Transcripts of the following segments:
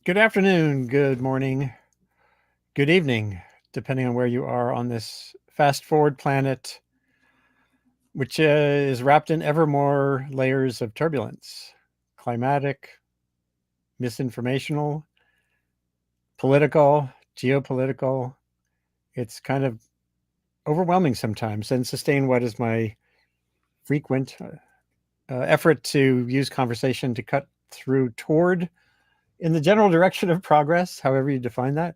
Good afternoon, good morning, good evening, depending on where you are on this fast forward planet, which is wrapped in ever more layers of turbulence, climatic, misinformational, political, geopolitical. It's kind of overwhelming sometimes. And sustain what is my frequent effort to use conversation to cut through toward in the general direction of progress, however you define that.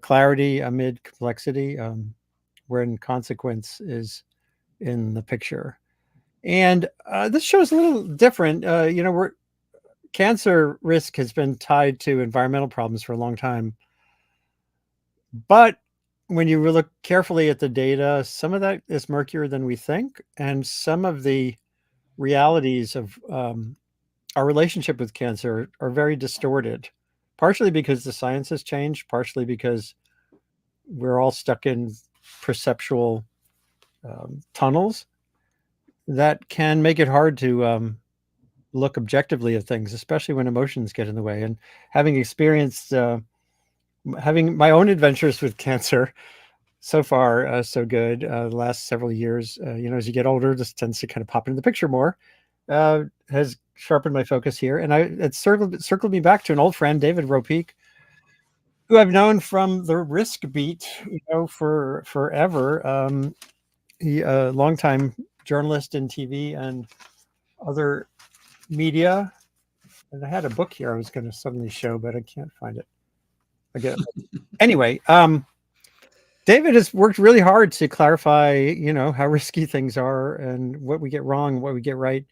Clarity amid complexity, wherein consequence is in the picture. And this show is a little different. We're cancer risk has been tied to environmental problems for a long time, but when you look carefully at the data, some of that is murkier than we think, and some of the realities of our relationship with cancer are very distorted. Partially because the science has changed, partially because we're all stuck in perceptual tunnels that can make it hard to look objectively at things, especially when emotions get in the way. And having experienced having my own adventures with cancer, so far so good. The last several years, as you get older, this tends to kind of pop into the picture more. Has sharpened my focus here, and it circled me back to an old friend, David Ropeik, who I've known from the Risk Beat, for forever. He a longtime journalist in TV and other media. And I had a book here I was going to suddenly show, but I can't find it. I get it. Anyway, David has worked really hard to clarify, how risky things are and what we get wrong, what we get right.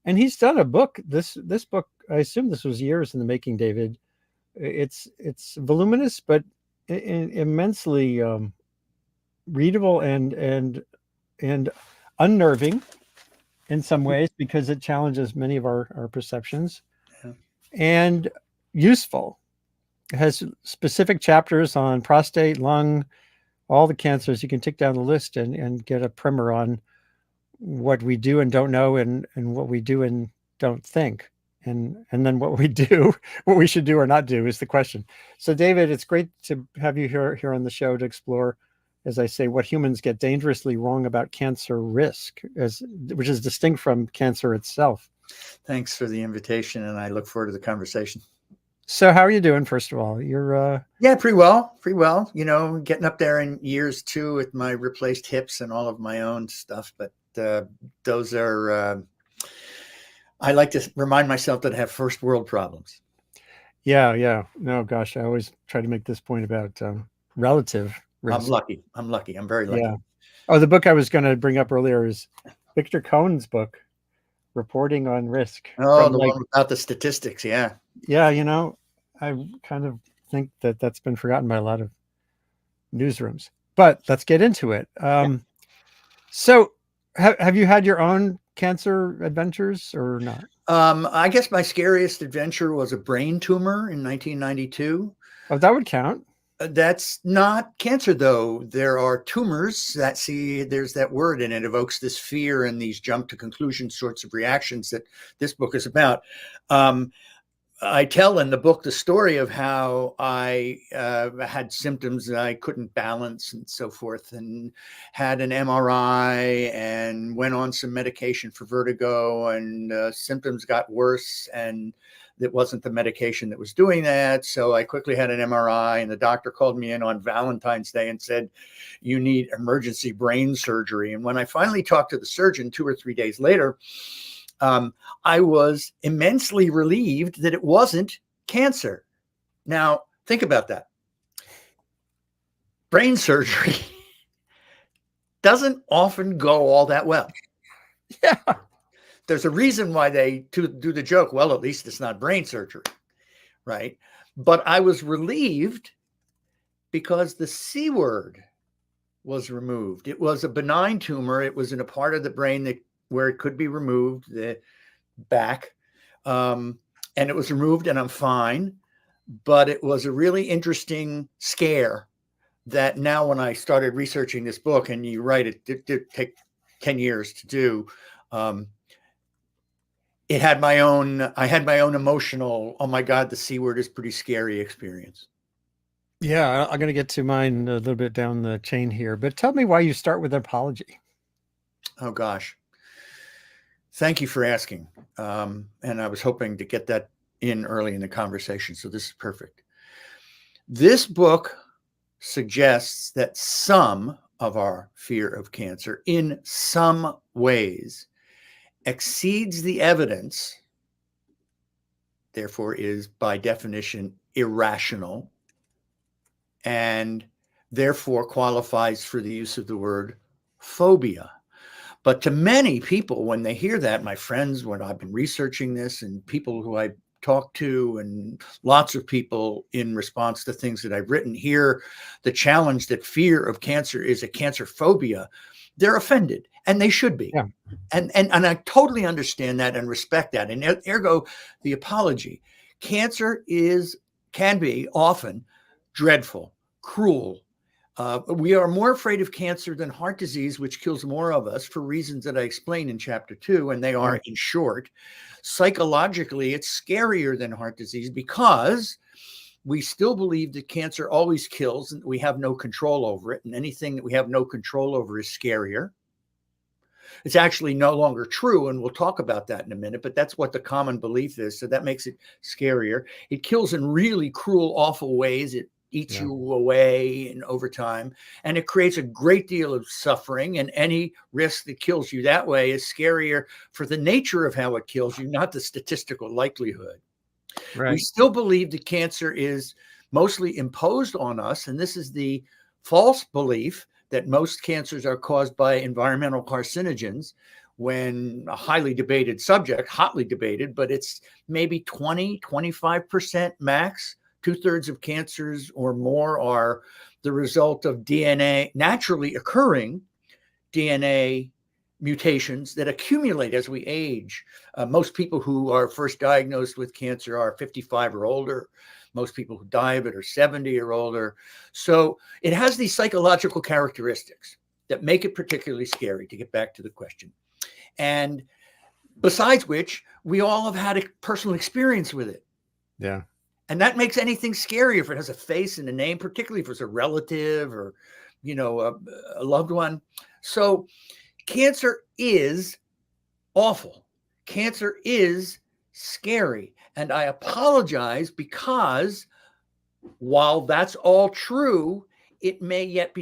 And he's done a book. This book, I assume this was years in the making, David. It's voluminous, but immensely readable and unnerving in some ways, because it challenges many of our perceptions, and useful. It has specific chapters on prostate, lung, all the cancers. You can tick down the list and get a primer on what we do and don't know, and what we do and don't think. And then what we do, what we should do or not do is the question. So David, it's great to have you here on the show to explore, as I say, what humans get dangerously wrong about cancer risk, which is distinct from cancer itself. Thanks for the invitation, and I look forward to the conversation. So how are you doing, first of all? You're yeah, pretty well. Getting up there in years too with my replaced hips and all of my own stuff, but those are I like to remind myself that I have first world problems. Yeah. No, gosh, I always try to make this point about relative risk. I'm lucky. I'm very lucky. Yeah. Oh, the book I was going to bring up earlier is Victor Cohen's book, Reporting on Risk. Oh, the one about the statistics. Yeah. Yeah. I kind of think that that's been forgotten by a lot of newsrooms, but let's get into it. So have you had your own cancer adventures or not? I guess my scariest adventure was a brain tumor in 1992. Oh, that would count. That's not cancer, though. There are tumors that there's that word, and it evokes this fear and these jump to conclusion sorts of reactions that this book is about. I tell in the book the story of how I had symptoms that I couldn't balance and so forth, and had an MRI and went on some medication for vertigo, and symptoms got worse, and it wasn't the medication that was doing that. So I quickly had an MRI, and the doctor called me in on Valentine's Day and said, "You need emergency brain surgery." And when I finally talked to the surgeon 2 or 3 days later, I was immensely relieved that it wasn't cancer. Now, think about that. Brain surgery doesn't often go all that well. Yeah. There's a reason why they do the joke, well, at least it's not brain surgery, right? But I was relieved because the C word was removed. It was a benign tumor. It was in a part of the brain where it could be removed, the back, and it was removed, and I'm fine. But it was a really interesting scare that now when I started researching this book, and you write it did take 10 years to do, I had my own emotional, oh my God, the C word is pretty scary experience. Yeah, I'm going to get to mine a little bit down the chain here, but tell me why you start with an apology. Oh gosh. Thank you for asking. And I was hoping to get that in early in the conversation. So this is perfect. This book suggests that some of our fear of cancer in some ways exceeds the evidence, therefore is by definition irrational, and therefore qualifies for the use of the word phobia. But to many people, when they hear that, my friends, when I've been researching this, and people who I talk to, and lots of people in response to things that I've written, hear the challenge that fear of cancer is a cancer phobia, they're offended, and they should be. Yeah. And I totally understand that and respect that. And ergo, the apology. Cancer can be often dreadful, cruel. We are more afraid of cancer than heart disease, which kills more of us for reasons that I explain in chapter 2. And they are, in short, psychologically, it's scarier than heart disease because we still believe that cancer always kills and we have no control over it. And anything that we have no control over is scarier. It's actually no longer true, and we'll talk about that in a minute, but that's what the common belief is. So that makes it scarier. It kills in really cruel, awful ways. It eats you away and over time, and it creates a great deal of suffering, and any risk that kills you that way is scarier for the nature of how it kills you, not the statistical likelihood. Right. We still believe that cancer is mostly imposed on us, and this is the false belief that most cancers are caused by environmental carcinogens, when a highly debated subject, hotly debated, but it's maybe 25% max. 2/3 of cancers or more are the result of DNA, naturally occurring DNA mutations that accumulate as we age. Most people who are first diagnosed with cancer are 55 or older. Most people who die of it are 70 or older. So it has these psychological characteristics that make it particularly scary, to get back to the question. And besides which, we all have had a personal experience with it. Yeah. And that makes anything scary if it has a face and a name, particularly if it's a relative or, a loved one. So cancer is awful. Cancer is scary. And I apologize because while that's all true, it may yet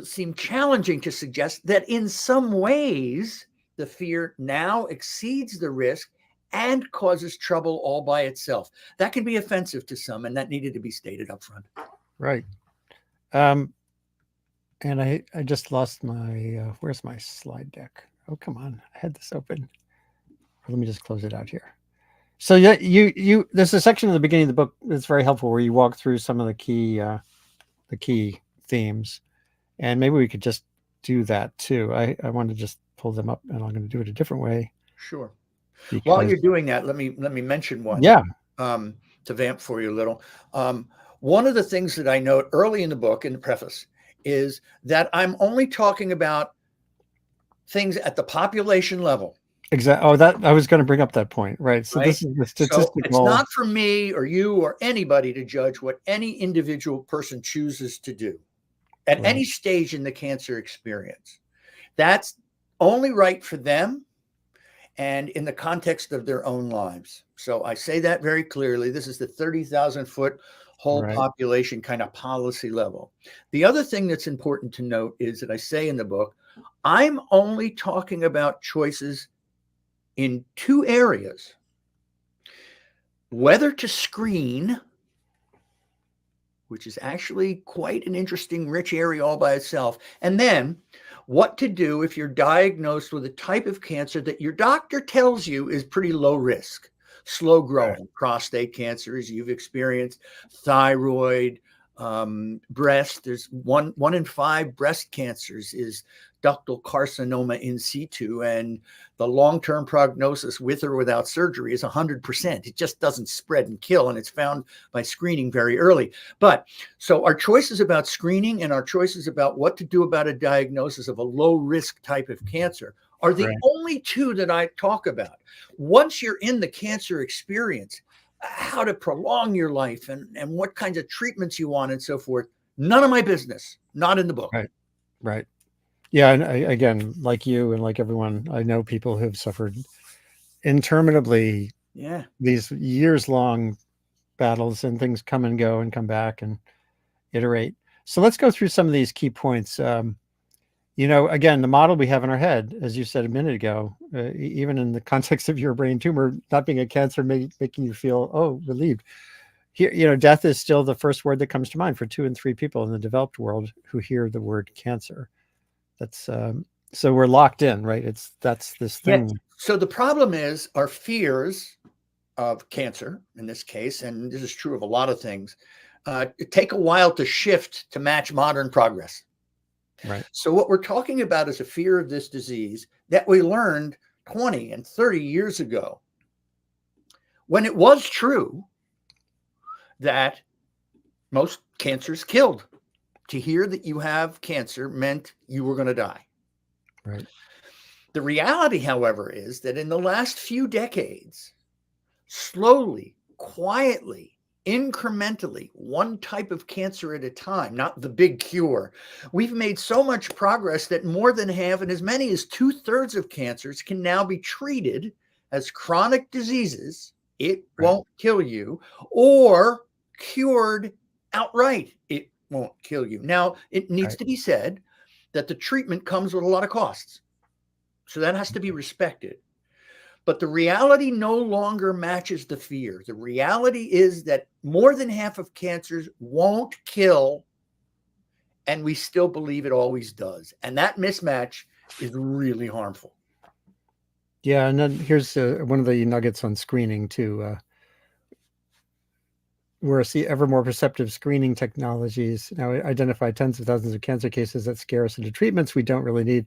seem challenging to suggest that in some ways the fear now exceeds the risk and causes trouble all by itself. That can be offensive to some, and that needed to be stated up front. Right. And I just lost my, where's my slide deck? Oh, come on. I had this open. Let me just close it out here. So yeah, there's a section at the beginning of the book that's very helpful where you walk through some of the key themes, and maybe we could just do that too. I want to just pull them up, and I'm going to do it a different way. Sure. Because, while you're doing that, let me mention one. Yeah. To vamp for you a little. One of the things that I note early in the book, in the preface, is that I'm only talking about things at the population level. Exactly. Oh, that I was going to bring up that point. Right. So this is the statistical. So it's not for me or you or anybody to judge what any individual person chooses to do at any stage in the cancer experience. That's only right for them and in the context of their own lives. So I say that very clearly. This is the 30,000-foot whole population kind of policy level. The other thing that's important to note is that I say in the book, I'm only talking about choices in two areas: whether to screen, which is actually quite an interesting, rich area all by itself, and then what to do if you're diagnosed with a type of cancer that your doctor tells you is pretty low risk, slow growing, prostate cancer, as you've experienced, thyroid, breast. There's one in 5 breast cancers is ductal carcinoma in situ, and the long-term prognosis with or without surgery is 100%. It just doesn't spread and kill, and it's found by screening very early. But so our choices about screening and our choices about what to do about a diagnosis of a low-risk type of cancer are the Right. only two that I talk about. Once you're in the cancer experience, how to prolong your life and what kinds of treatments you want and so forth, none of my business, not in the book. Right. Right. Yeah. And again, like you and like everyone, I know people who've suffered interminably Yeah. these years long battles, and things come and go and come back and iterate. So let's go through some of these key points. Again, the model we have in our head, as you said a minute ago, even in the context of your brain tumor not being a cancer, making you feel, relieved. Here, death is still the first word that comes to mind for 2 and 3 people in the developed world who hear the word cancer. That's so we're locked in, right? That's this thing. Yeah. So the problem is our fears of cancer in this case, and this is true of a lot of things, take a while to shift to match modern progress. Right. So what we're talking about is a fear of this disease that we learned 20 and 30 years ago, when it was true that most cancers killed. To hear that you have cancer meant you were going to die. Right. The reality, however, is that in the last few decades, slowly, quietly, incrementally, one type of cancer at a time, not the big cure, we've made so much progress that more than half and as many as 2/3 of cancers can now be treated as chronic diseases. It won't kill you, or cured outright. It won't kill you. Now, it needs to be said that the treatment comes with a lot of costs. So that has to be respected. But the reality no longer matches the fear. The reality is that more than half of cancers won't kill, and we still believe it always does. And that mismatch is really harmful. Yeah, and then here's one of the nuggets on screening too. We're ever more perceptive screening technologies now identify tens of thousands of cancer cases that scare us into treatments we don't really need.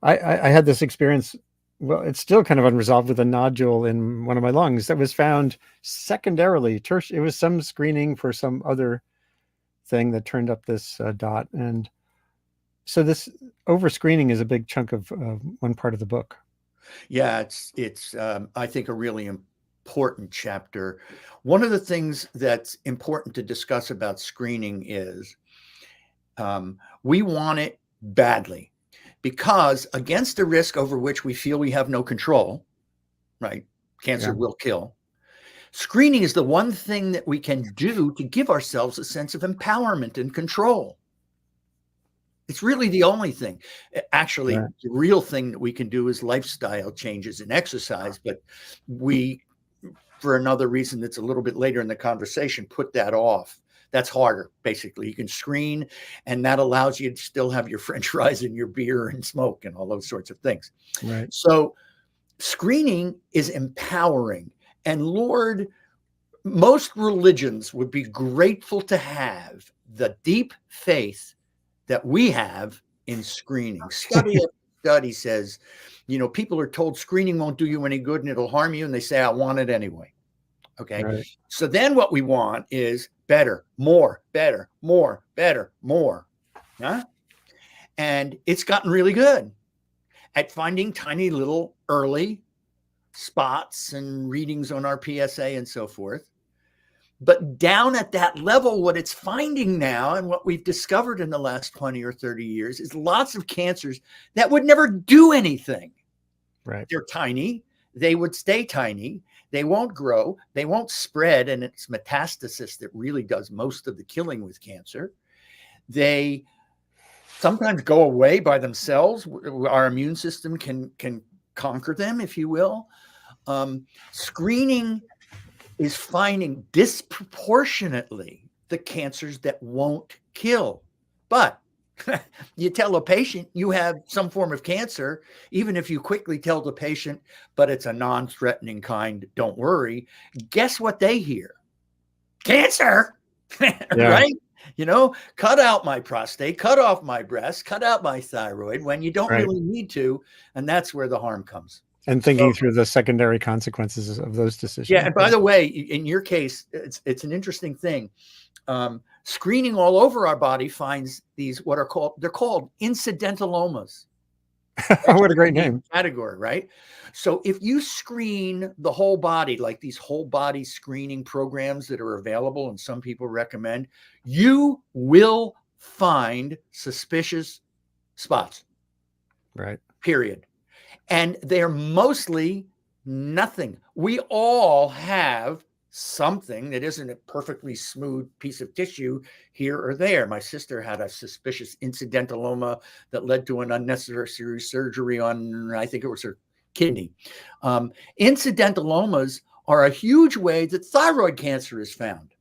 I had this experience. Well, it's still kind of unresolved with a nodule in one of my lungs that was found secondarily. It was some screening for some other thing that turned up this dot. And so this over screening is a big chunk of one part of the book. Yeah, it's I think a really important chapter. One of the things that's important to discuss about screening is we want it badly, because against a risk over which we feel we have no control, right? Cancer will kill. Screening is the one thing that we can do to give ourselves a sense of empowerment and control. It's really the only thing. Actually, the real thing that we can do is lifestyle changes and exercise, but we, for another reason that's a little bit later in the conversation, put that off. That's harder, basically. You can screen, and that allows you to still have your French fries and your beer and smoke and all those sorts of things. Right. So screening is empowering. And Lord, most religions would be grateful to have the deep faith that we have in screening. Study says, people are told screening won't do you any good and it'll harm you, and they say, I want it anyway. Okay. Right. So then what we want is better, more, better, more, better, more. Huh? And it's gotten really good at finding tiny little early spots and readings on our PSA and so forth. But down at that level, what it's finding now and what we've discovered in the last 20 or 30 years is lots of cancers that would never do anything. Right. They're tiny. They would stay tiny. They won't grow. They won't spread. And it's metastasis that really does most of the killing with cancer. They sometimes go away by themselves. Our immune system can conquer them, if you will. Screening is finding disproportionately the cancers that won't kill. But you tell a patient you have some form of cancer, even if you quickly tell the patient, but it's a non-threatening kind, don't worry. Guess what they hear? Cancer, right? Cut out my prostate, cut off my breast, cut out my thyroid when you don't really need to. And that's where the harm comes. And thinking through the secondary consequences of those decisions. Yeah. And by the way, in your case, it's an interesting thing. Screening all over our body finds these, they're called incidentalomas. That's What a what the great name name. category, right? So if you screen the whole body, like these whole body screening programs that are available and some people recommend, you will find suspicious spots, Right. period. And they're mostly nothing. We all have something that isn't a perfectly smooth piece of tissue here or there. My sister had a suspicious incidentaloma that led to an unnecessary surgery on, I think it was her kidney. Incidentalomas are a huge way that thyroid cancer is found.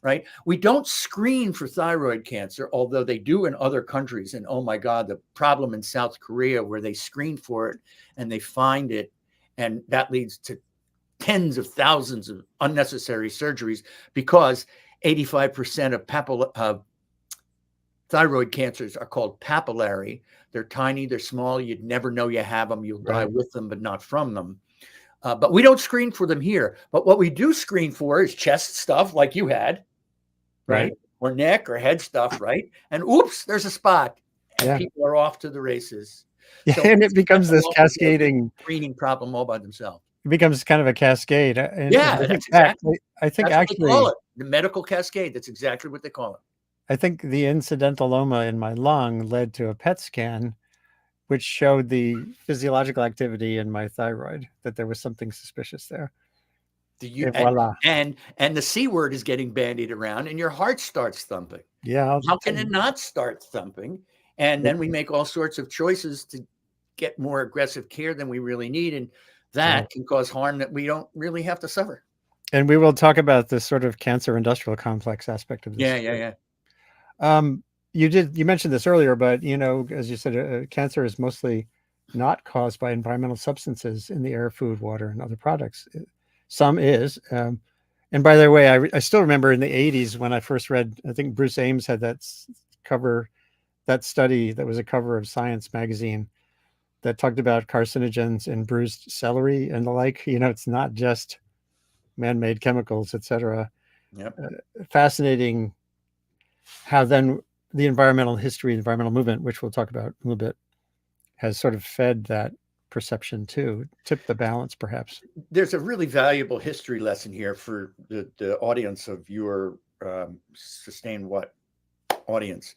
Right? We don't screen for thyroid cancer, although they do in other countries. And oh my God, the problem in South Korea where they screen for it and they find it, and that leads to tens of thousands of unnecessary surgeries because 85% of thyroid cancers are called papillary. They're tiny, they're small, you'd never know you have them. You'll die Right. with them, but not from them. But we don't screen for them here. But what we do screen for is chest stuff like you had, right? Right. Or neck or head stuff, right? And oops, there's a spot, and Yeah. people are off to the races. Yeah. So And it becomes this incidentalomas are a big cascading, screening problem all by themselves. it becomes kind of a cascade. And Yeah, I think that's exactly I think that's what they call actually, it. The medical cascade. That's exactly what they call it. I think the incidentaloma in my lung led to a PET scan, which showed the physiological activity in my thyroid, that there was something suspicious there. Do you Et voila. and the C word is getting bandied around, and your heart starts thumping. Yeah. How can it not start thumping? And then we make all sorts of choices to get more aggressive care than we really need, and Right. that can cause harm that we don't really have to suffer. And we will talk about this sort of cancer industrial complex aspect of this. Yeah. Um, you mentioned this earlier, but as you said, cancer is mostly not caused by environmental substances in the air, food, water, and other products. Some is. And by the way, I still remember in the 80s when I first read, I think Bruce Ames had that study that was a cover of Science magazine that talked about carcinogens in bruised celery and the like. It's not just man-made chemicals, etc. Yep. Fascinating how then the environmental history, environmental movement, which we'll talk about a little bit, has sort of fed that perception too, tipped the balance perhaps. There's a really valuable history lesson here for the audience of your Sustain What audience.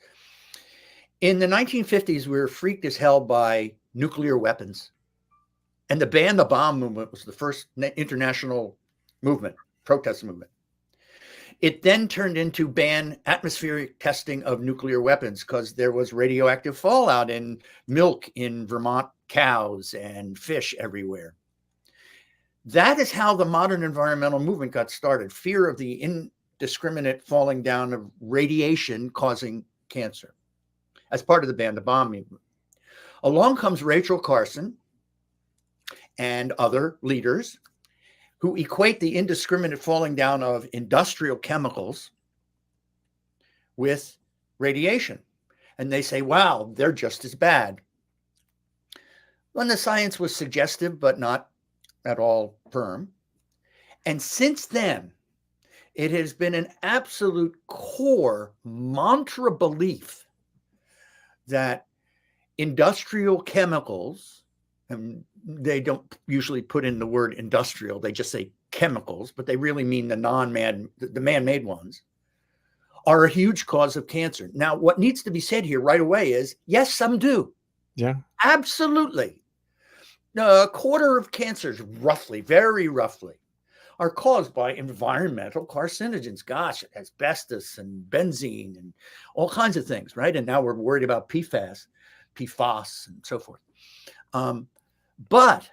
In the 1950s, we were freaked as hell by nuclear weapons. And the Ban the Bomb movement was the first international movement, protest movement. It then turned into ban atmospheric testing of nuclear weapons because there was radioactive fallout in milk in Vermont cows and fish everywhere. That is how the modern environmental movement got started. Fear of the indiscriminate falling down of radiation causing cancer as part of the Ban the Bomb movement. Along comes Rachel Carson and other leaders who equate the indiscriminate falling down of industrial chemicals with radiation. And they say, wow, they're just as bad. When the science was suggestive, but not at all firm. And since then, it has been an absolute core mantra belief that industrial chemicals, and they don't usually put in the word industrial, they just say chemicals, but they really mean the man-made ones, are a huge cause of cancer. Now, what needs to be said here right away is, yes, some do. Yeah. Absolutely. A quarter of cancers, roughly, very roughly, are caused by environmental carcinogens. Gosh, asbestos and benzene and all kinds of things, right? And now we're worried about PFAS, and so forth. But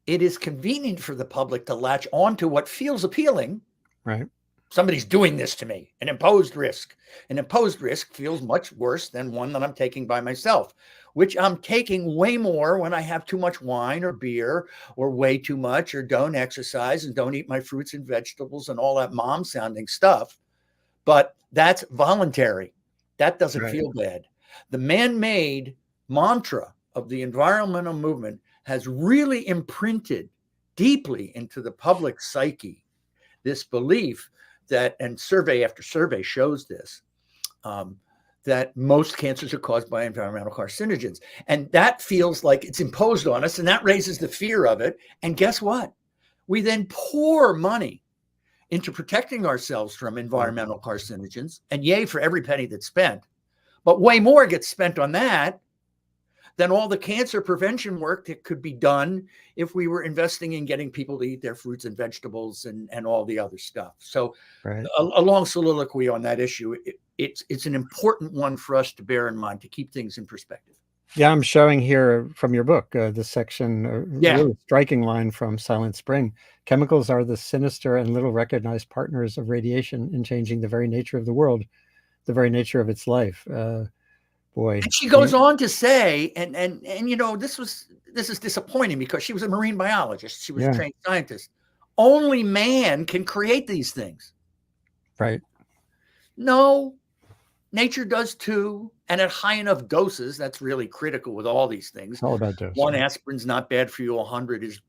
it is convenient for the public to latch on to what feels appealing. Right. Somebody's doing this to me, an imposed risk. An imposed risk feels much worse than one that I'm taking by myself, which I'm taking way more when I have too much wine or beer or way too much or don't exercise and don't eat my fruits and vegetables and all that mom sounding stuff. But that's voluntary. That doesn't feel bad. The man-made mantra of the environmental movement has really imprinted deeply into the public psyche this belief that, and survey after survey shows this, that most cancers are caused by environmental carcinogens. And that feels like it's imposed on us, and that raises the fear of it. And guess what? We then pour money into protecting ourselves from environmental carcinogens, and yay for every penny that's spent. But way more gets spent on that than all the cancer prevention work that could be done if we were investing in getting people to eat their fruits and vegetables and all the other stuff. So Right. a long soliloquy on that issue. It's an important one for us to bear in mind to keep things in perspective. Yeah, I'm showing here from your book, this section, Yeah. really striking line from Silent Spring. Chemicals are the sinister and little recognized partners of radiation in changing the very nature of the world, the very nature of its life. Boy. And she goes on to say, and you know, this is disappointing because she was a marine biologist. She was a trained scientist. Only man can create these things. Right. No, nature does too. And at high enough doses, that's really critical with all these things. It's all about dose. One aspirin's not bad for you. 100 is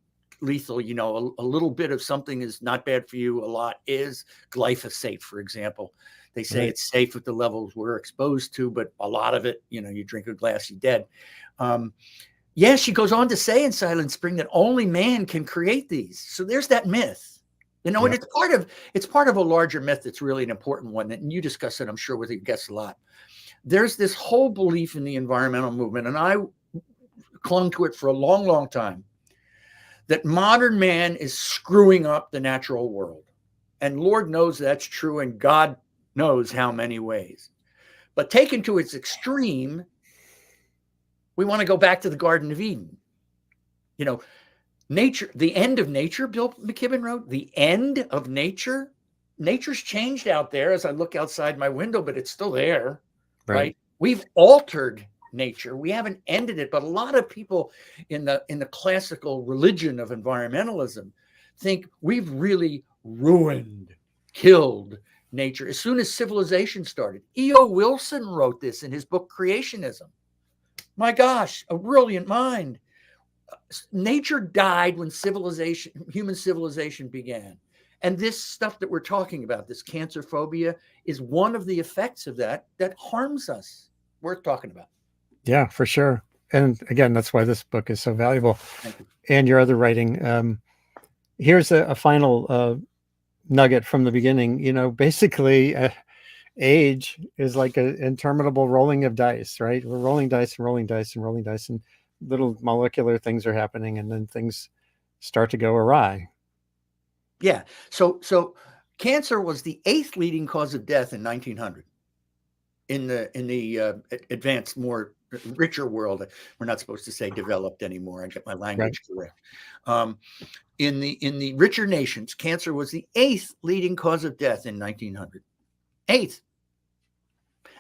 lethal. You know, a little bit of something is not bad for you. A lot is. Glyphosate, for example. They say it's safe at the levels we're exposed to, but a lot of it, you know, you drink a glass, you're dead. Yeah, she goes on to say in Silent Spring that only man can create these. So there's that myth, you know, and it's part of a larger myth that's really an important one. And you discuss it, I'm sure, with your guests a lot. There's this whole belief in the environmental movement, and I clung to it for a long, long time, that modern man is screwing up the natural world. And Lord knows that's true, and God knows how many ways. But taken to its extreme, we want to go back to the Garden of Eden. You know, nature, the end of nature, Bill McKibben wrote, the end of nature. Nature's changed out there as I look outside my window, but it's still there, right? We've altered nature. We haven't ended it, but a lot of people in the classical religion of environmentalism think we've really ruined, killed nature as soon as civilization started. E.O. Wilson wrote this in his book Creationism. My gosh, a brilliant mind. Nature died when human civilization began. And this stuff that we're talking about, this cancer phobia, is one of the effects of that harms us. Worth talking about. Yeah, for sure. And again, that's why this book is so valuable. Thank you. And your other writing. Here's a final nugget from the beginning. You know, basically, age is like an interminable rolling of dice, right? We're rolling dice and rolling dice and rolling dice, and little molecular things are happening, and then things start to go awry. Yeah. So cancer was the 8th leading cause of death in 1900 in the advanced, more richer world. We're not supposed to say developed anymore. I get my language correct. In the richer nations, cancer was the 8th leading cause of death in 1900. 8th.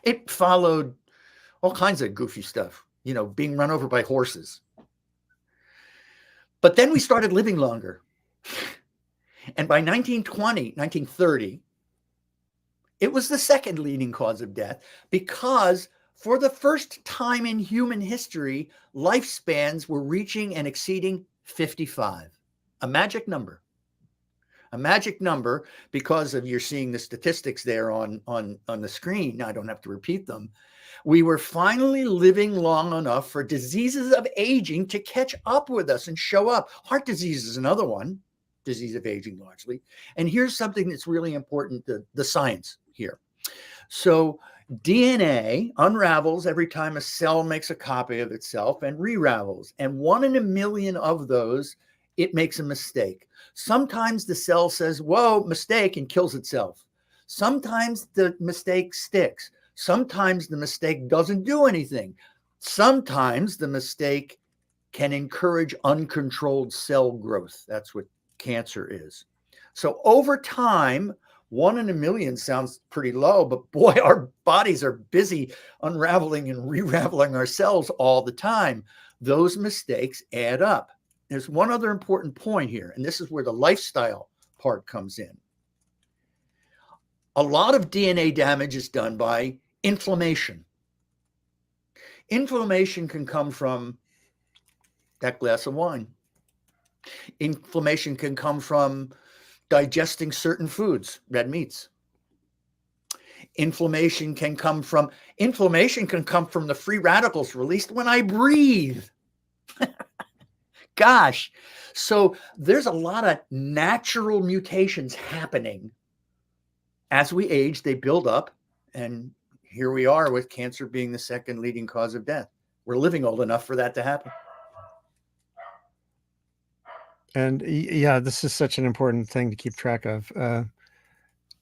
It followed all kinds of goofy stuff, you know, being run over by horses. But then we started living longer. And by 1930, it was the 2nd leading cause of death because for the first time in human history, lifespans were reaching and exceeding 55. A magic number. A magic number because of, you're seeing the statistics there on the screen. I don't have to repeat them. We were finally living long enough for diseases of aging to catch up with us and show up. Heart disease is another one, disease of aging largely. And here's something that's really important, the science here. So DNA unravels every time a cell makes a copy of itself and re-ravels. And 1 in a million of those, it makes a mistake. Sometimes the cell says, whoa, mistake, and kills itself. Sometimes the mistake sticks. Sometimes the mistake doesn't do anything. Sometimes the mistake can encourage uncontrolled cell growth. That's what cancer is. So over time, 1 in a million sounds pretty low, but boy, our bodies are busy unraveling and re-raveling ourselves all the time. Those mistakes add up. There's one other important point here, and this is where the lifestyle part comes in. A lot of DNA damage is done by inflammation. Inflammation can come from that glass of wine. Inflammation can come from digesting certain foods, red meats. Inflammation can come from the free radicals released when I breathe. Gosh. So there's a lot of natural mutations happening. As we age, they build up, and here we are with cancer being the second leading cause of death. We're living old enough for that to happen. And yeah, this is such an important thing to keep track of.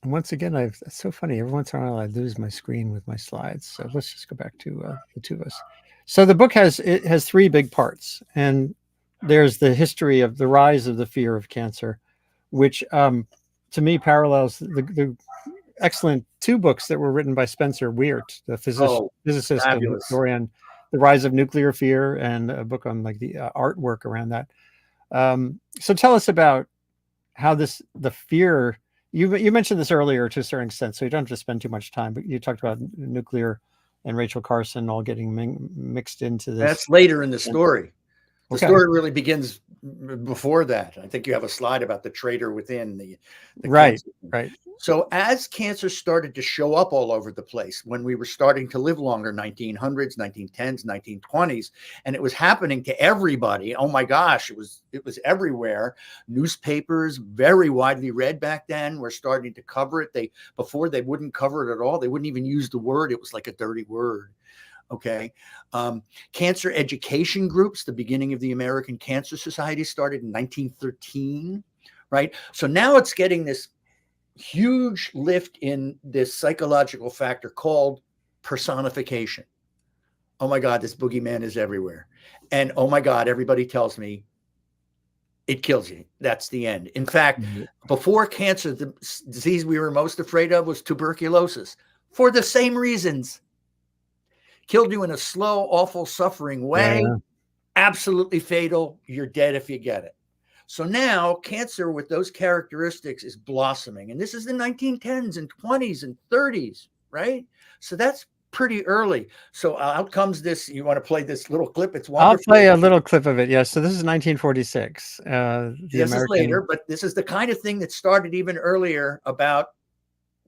Once again, it's so funny. Every once in a while, I lose my screen with my slides. So let's just go back to the two of us. So the book has 3 big parts, and there's the history of the rise of the fear of cancer, which to me parallels the excellent 2 books that were written by Spencer Weir, the physicist and historian, The Rise of Nuclear Fear, and a book on like the artwork around that. So tell us about how the fear. You mentioned this earlier to a certain extent, so you don't have to spend too much time, but you talked about nuclear and Rachel Carson all getting mixed into this. That's later in the story. The story really begins before that. I think you have a slide about the traitor within the right. cancer. Right. So as cancer started to show up all over the place, when we were starting to live longer, 1900s, 1910s, 1920s, and it was happening to everybody. Oh my gosh, it was everywhere. Newspapers, very widely read back then, were starting to cover it. Before they wouldn't cover it at all. They wouldn't even use the word. It was like a dirty word. Okay. Cancer education groups, the beginning of the American Cancer Society started in 1913, right? So now it's getting this huge lift in this psychological factor called personification. Oh my God, this boogeyman is everywhere. And oh my God, everybody tells me it kills you. That's the end. In fact, before cancer, the disease we were most afraid of was tuberculosis for the same reasons. Killed you in a slow, awful, suffering way. Yeah. Absolutely fatal. You're dead if you get it. So now cancer with those characteristics is blossoming. And this is the 1910s and 20s and 30s, right? So that's pretty early. So out comes this. You want to play this little clip? It's wonderful. I'll play a little clip of it. Yes. So this is 1946. This is later, but this is the kind of thing that started even earlier about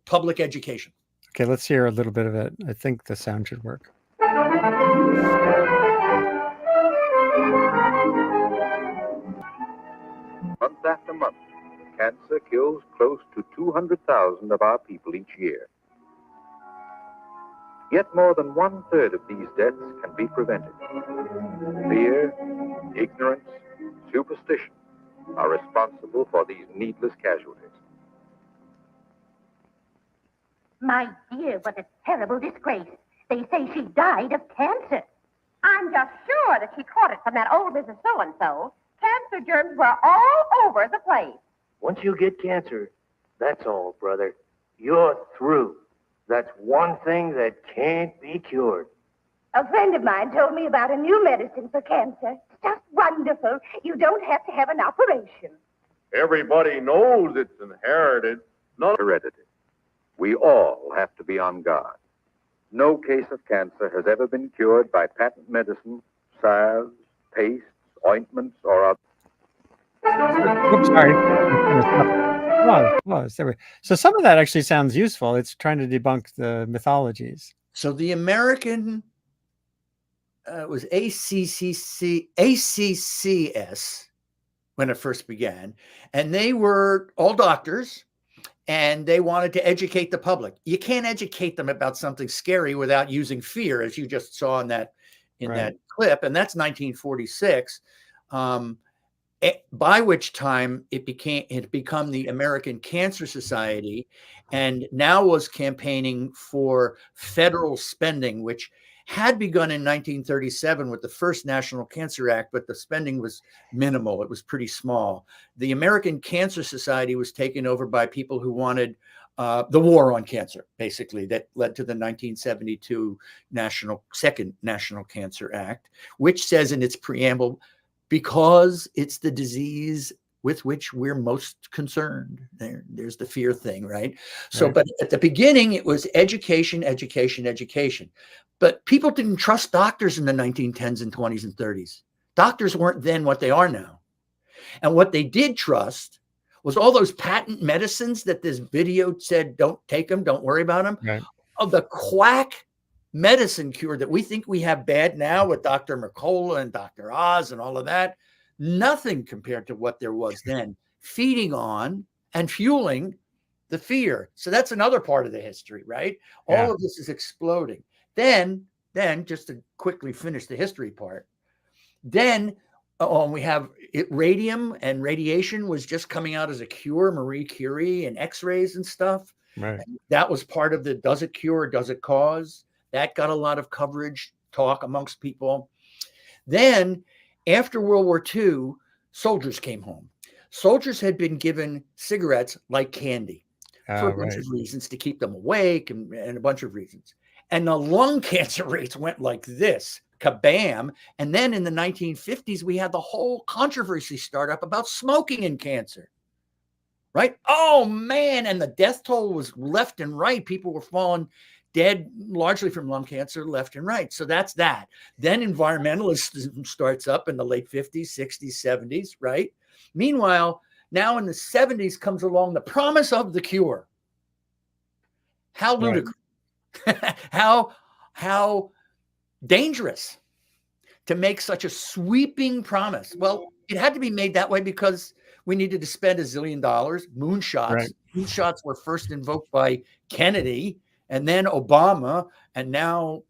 public education. Okay, let's hear a little bit of it. I think the sound should work. Month after month, cancer kills close to 200,000 of our people each year. Yet more than 1/3 of these deaths can be prevented. Fear, ignorance, superstition are responsible for these needless casualties. My dear, what a terrible disgrace. They say she died of cancer. I'm just sure that she caught it from that old Mrs. So-and-so. Cancer germs were all over the place. Once you get cancer, that's all, brother. You're through. That's one thing that can't be cured. A friend of mine told me about a new medicine for cancer. It's just wonderful. You don't have to have an operation. Everybody knows it's inherited, not heredity. We all have to be on guard. No case of cancer has ever been cured by patent medicine, salves, pastes, ointments, or other. Oops, sorry. So some of that actually sounds useful. It's trying to debunk the mythologies. So the American was ACCS when it first began, and they were all doctors, and they wanted to educate the public. You can't educate them about something scary without using fear, as you just saw in that clip, and that's 1946. By which time it had become the American Cancer Society, and now was campaigning for federal spending, which had begun in 1937 with the first National Cancer Act, but the spending was minimal. It was pretty small. The American Cancer Society was taken over by people who wanted the war on cancer, basically, that led to the 1972 Second National Cancer Act, which says in its preamble, because it's the disease with which we're most concerned. There's the fear thing, right? So, but at the beginning, it was education, education, education. But people didn't trust doctors in the 1910s and 20s and 30s. Doctors weren't then what they are now. And what they did trust was all those patent medicines that this video said, don't take them, don't worry about them. Right. of the quack medicine cure that we think we have bad now with Dr. Mercola and Dr. Oz and all of that, nothing compared to what there was then, feeding on and fueling the fear. So that's another part of the history, right? All of this is exploding. Then just to quickly finish the history part, then we have radium and radiation was just coming out as a cure, Marie Curie and X-rays and stuff. Right. And that was part of the does it cure or does it cause? That got a lot of coverage, talk amongst people. Then after World War II, soldiers came home. Soldiers had been given cigarettes like candy for a bunch of reasons, to keep them awake and a bunch of reasons. And the lung cancer rates went like this, kabam. And then in the 1950s, we had the whole controversy start up about smoking and cancer, right? Oh, man. And the death toll was left and right. People were falling dead largely from lung cancer left and right. So that's that. Then environmentalism starts up in the late 50s, 60s, 70s, right? Meanwhile, now in the 70s comes along the promise of the cure. How ludicrous. How dangerous to make such a sweeping promise. Well, it had to be made that way because we needed to spend $1 zillion. Moonshots. Right. Moonshots were first invoked by Kennedy and then Obama, and now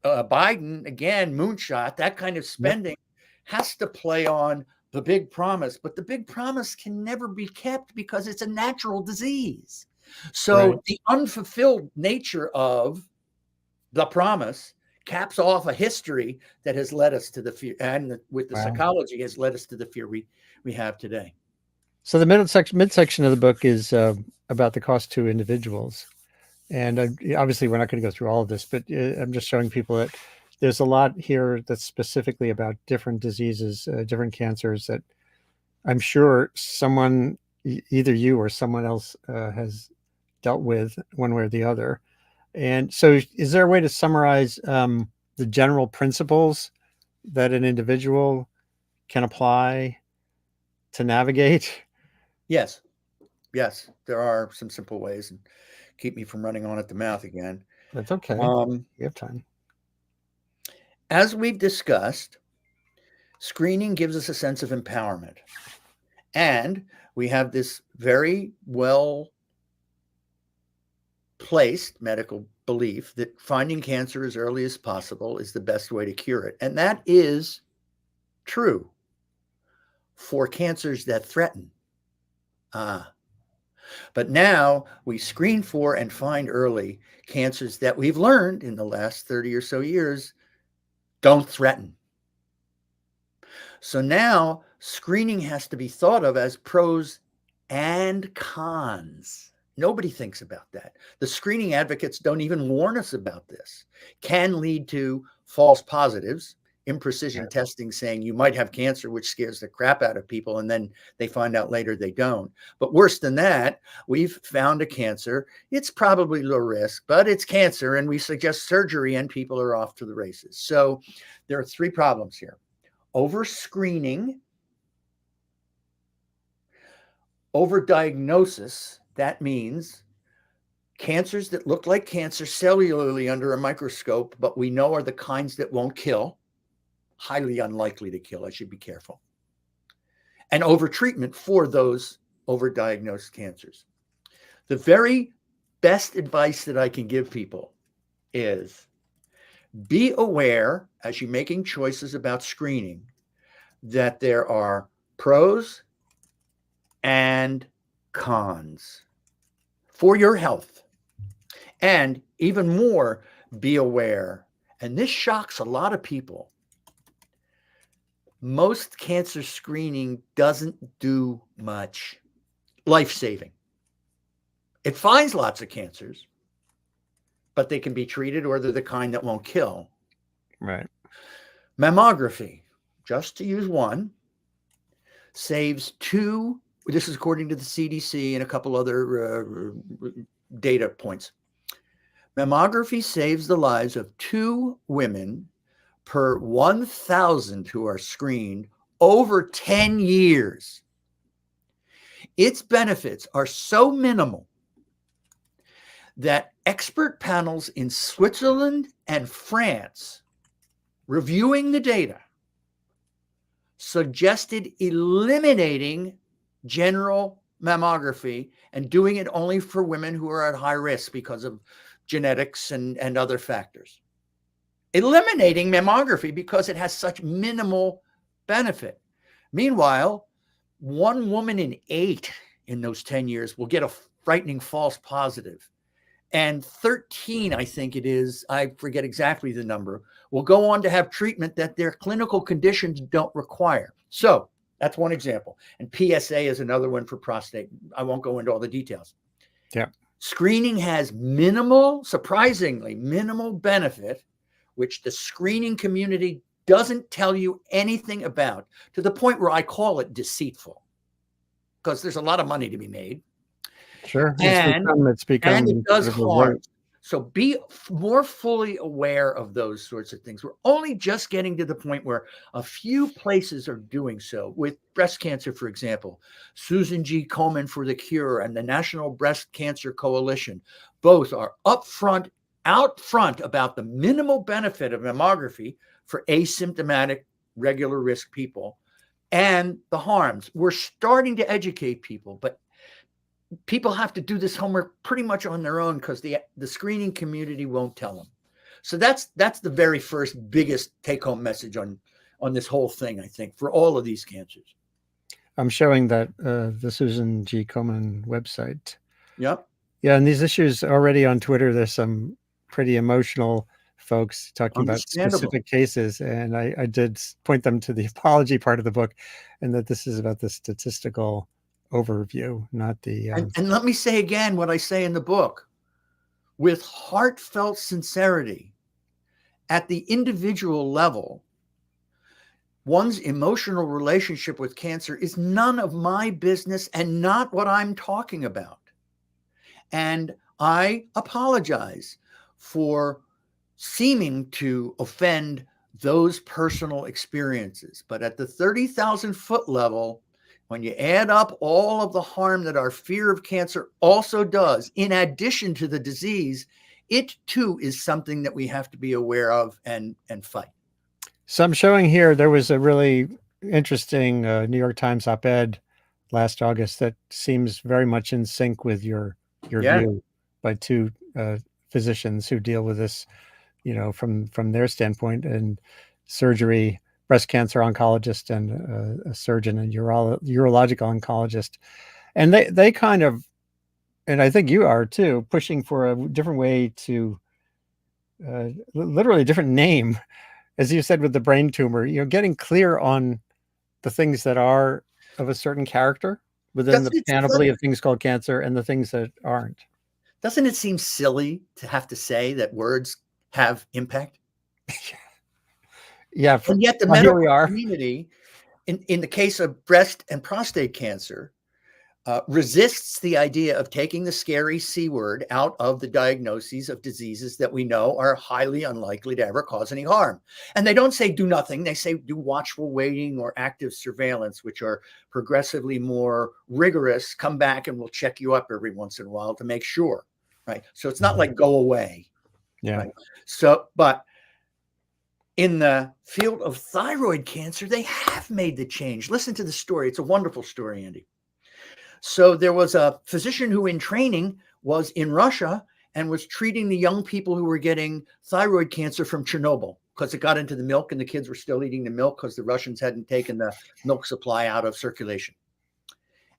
Biden, again, moonshot. That kind of spending has to play on the big promise, but the big promise can never be kept because it's a natural disease. So the unfulfilled nature of the promise caps off a history that has led us to the fear, and with the psychology has led us to the fear we have today. So the midsection of the book is about the cost to individuals. And obviously we're not going to go through all of this, but I'm just showing people that there's a lot here that's specifically about different diseases, different cancers that I'm sure someone, either you or someone else has dealt with one way or the other. And so is there a way to summarize the general principles that an individual can apply to navigate? Yes, there are some simple ways, and keep me from running on at the mouth again. That's okay. We have time. As we've discussed, screening gives us a sense of empowerment. And we have this very well placed medical belief that finding cancer as early as possible is the best way to cure it. And that is true for cancers that threaten. But now we screen for and find early cancers that we've learned in the last 30 or so years don't threaten. So now screening has to be thought of as pros and cons. Nobody thinks about that. The screening advocates don't even warn us about this. Can lead to false positives, imprecision testing saying you might have cancer, which scares the crap out of people, and then they find out later they don't. But worse than that, we've found a cancer. It's probably low risk, but it's cancer, and we suggest surgery, and people are off to the races. So there are three problems here. Over-screening, over-diagnosis. That means cancers that look like cancer cellularly under a microscope, but we know are the kinds that won't kill. Highly unlikely to kill. I should be careful. And over-treatment for those over-diagnosed cancers. The very best advice that I can give people is be aware, as you're making choices about screening, that there are pros and cons for your health. And even more, be aware, and this shocks a lot of people, most cancer screening doesn't do much life-saving. It finds lots of cancers, but they can be treated, or they're the kind that won't kill. Right. Mammography, just to use one, saves 2, this is according to the CDC and a couple other data points. Mammography saves the lives of 2 women per 1,000 who are screened over 10 years. Its benefits are so minimal that expert panels in Switzerland and France reviewing the data suggested eliminating general mammography and doing it only for women who are at high risk because of genetics and other factors. Eliminating mammography because it has such minimal benefit. Meanwhile, 1 woman in 8 in those 10 years will get a frightening false positive. And 13, I think it is, I forget exactly the number, will go on to have treatment that their clinical conditions don't require. So that's one example. And PSA is another one for prostate. I won't go into all the details. Yeah. Screening has surprisingly minimal benefit, which the screening community doesn't tell you anything about, to the point where I call it deceitful, because there's a lot of money to be made. Sure. And it does sort of a harm. So be more fully aware of those sorts of things. We're only just getting to the point where a few places are doing so. With breast cancer, for example, Susan G. Komen for the Cure and the National Breast Cancer Coalition, both are out front about the minimal benefit of mammography for asymptomatic regular risk people and the harms. We're starting to educate people, but people have to do this homework pretty much on their own because the screening community won't tell them. So that's the very first biggest take-home message on this whole thing, I think, for all of these cancers. I'm showing that the Susan G. Komen website. Yep. Yeah, and these issues already on Twitter, there's some pretty emotional folks talking about specific cases, and I did point them to the apology part of the book, and that this is about the statistical overview, not the and let me say again what I say in the book. With heartfelt sincerity, at the individual level, one's emotional relationship with cancer is none of my business and not what I'm talking about. And I apologize for seeming to offend those personal experiences. But at the 30,000 foot level, when you add up all of the harm that our fear of cancer also does, in addition to the disease, it too is something that we have to be aware of and fight. So I'm showing here, there was a really interesting New York Times op-ed last August that seems very much in sync with your view, by 2 physicians who deal with this, from their standpoint, and surgery, breast cancer oncologist and a surgeon and urological oncologist. And they kind of, and I think you are too, pushing for a different way to, literally a different name, as you said, with the brain tumor, getting clear on the things that are of a certain character within the panoply of things called cancer and the things that aren't. Doesn't it seem silly to have to say that words have impact? Yeah. And yet the medical community, in the case of breast and prostate cancer, resists the idea of taking the scary C word out of the diagnoses of diseases that we know are highly unlikely to ever cause any harm. And they don't say do nothing. They say do watchful waiting or active surveillance, which are progressively more rigorous. Come back and we'll check you up every once in a while to make sure. Right. So it's not like go away. Yeah. Right? So, but in the field of thyroid cancer, they have made the change. Listen to the story. It's a wonderful story, Andy. So there was a physician who in training was in Russia and was treating the young people who were getting thyroid cancer from Chernobyl because it got into the milk and the kids were still eating the milk because the Russians hadn't taken the milk supply out of circulation.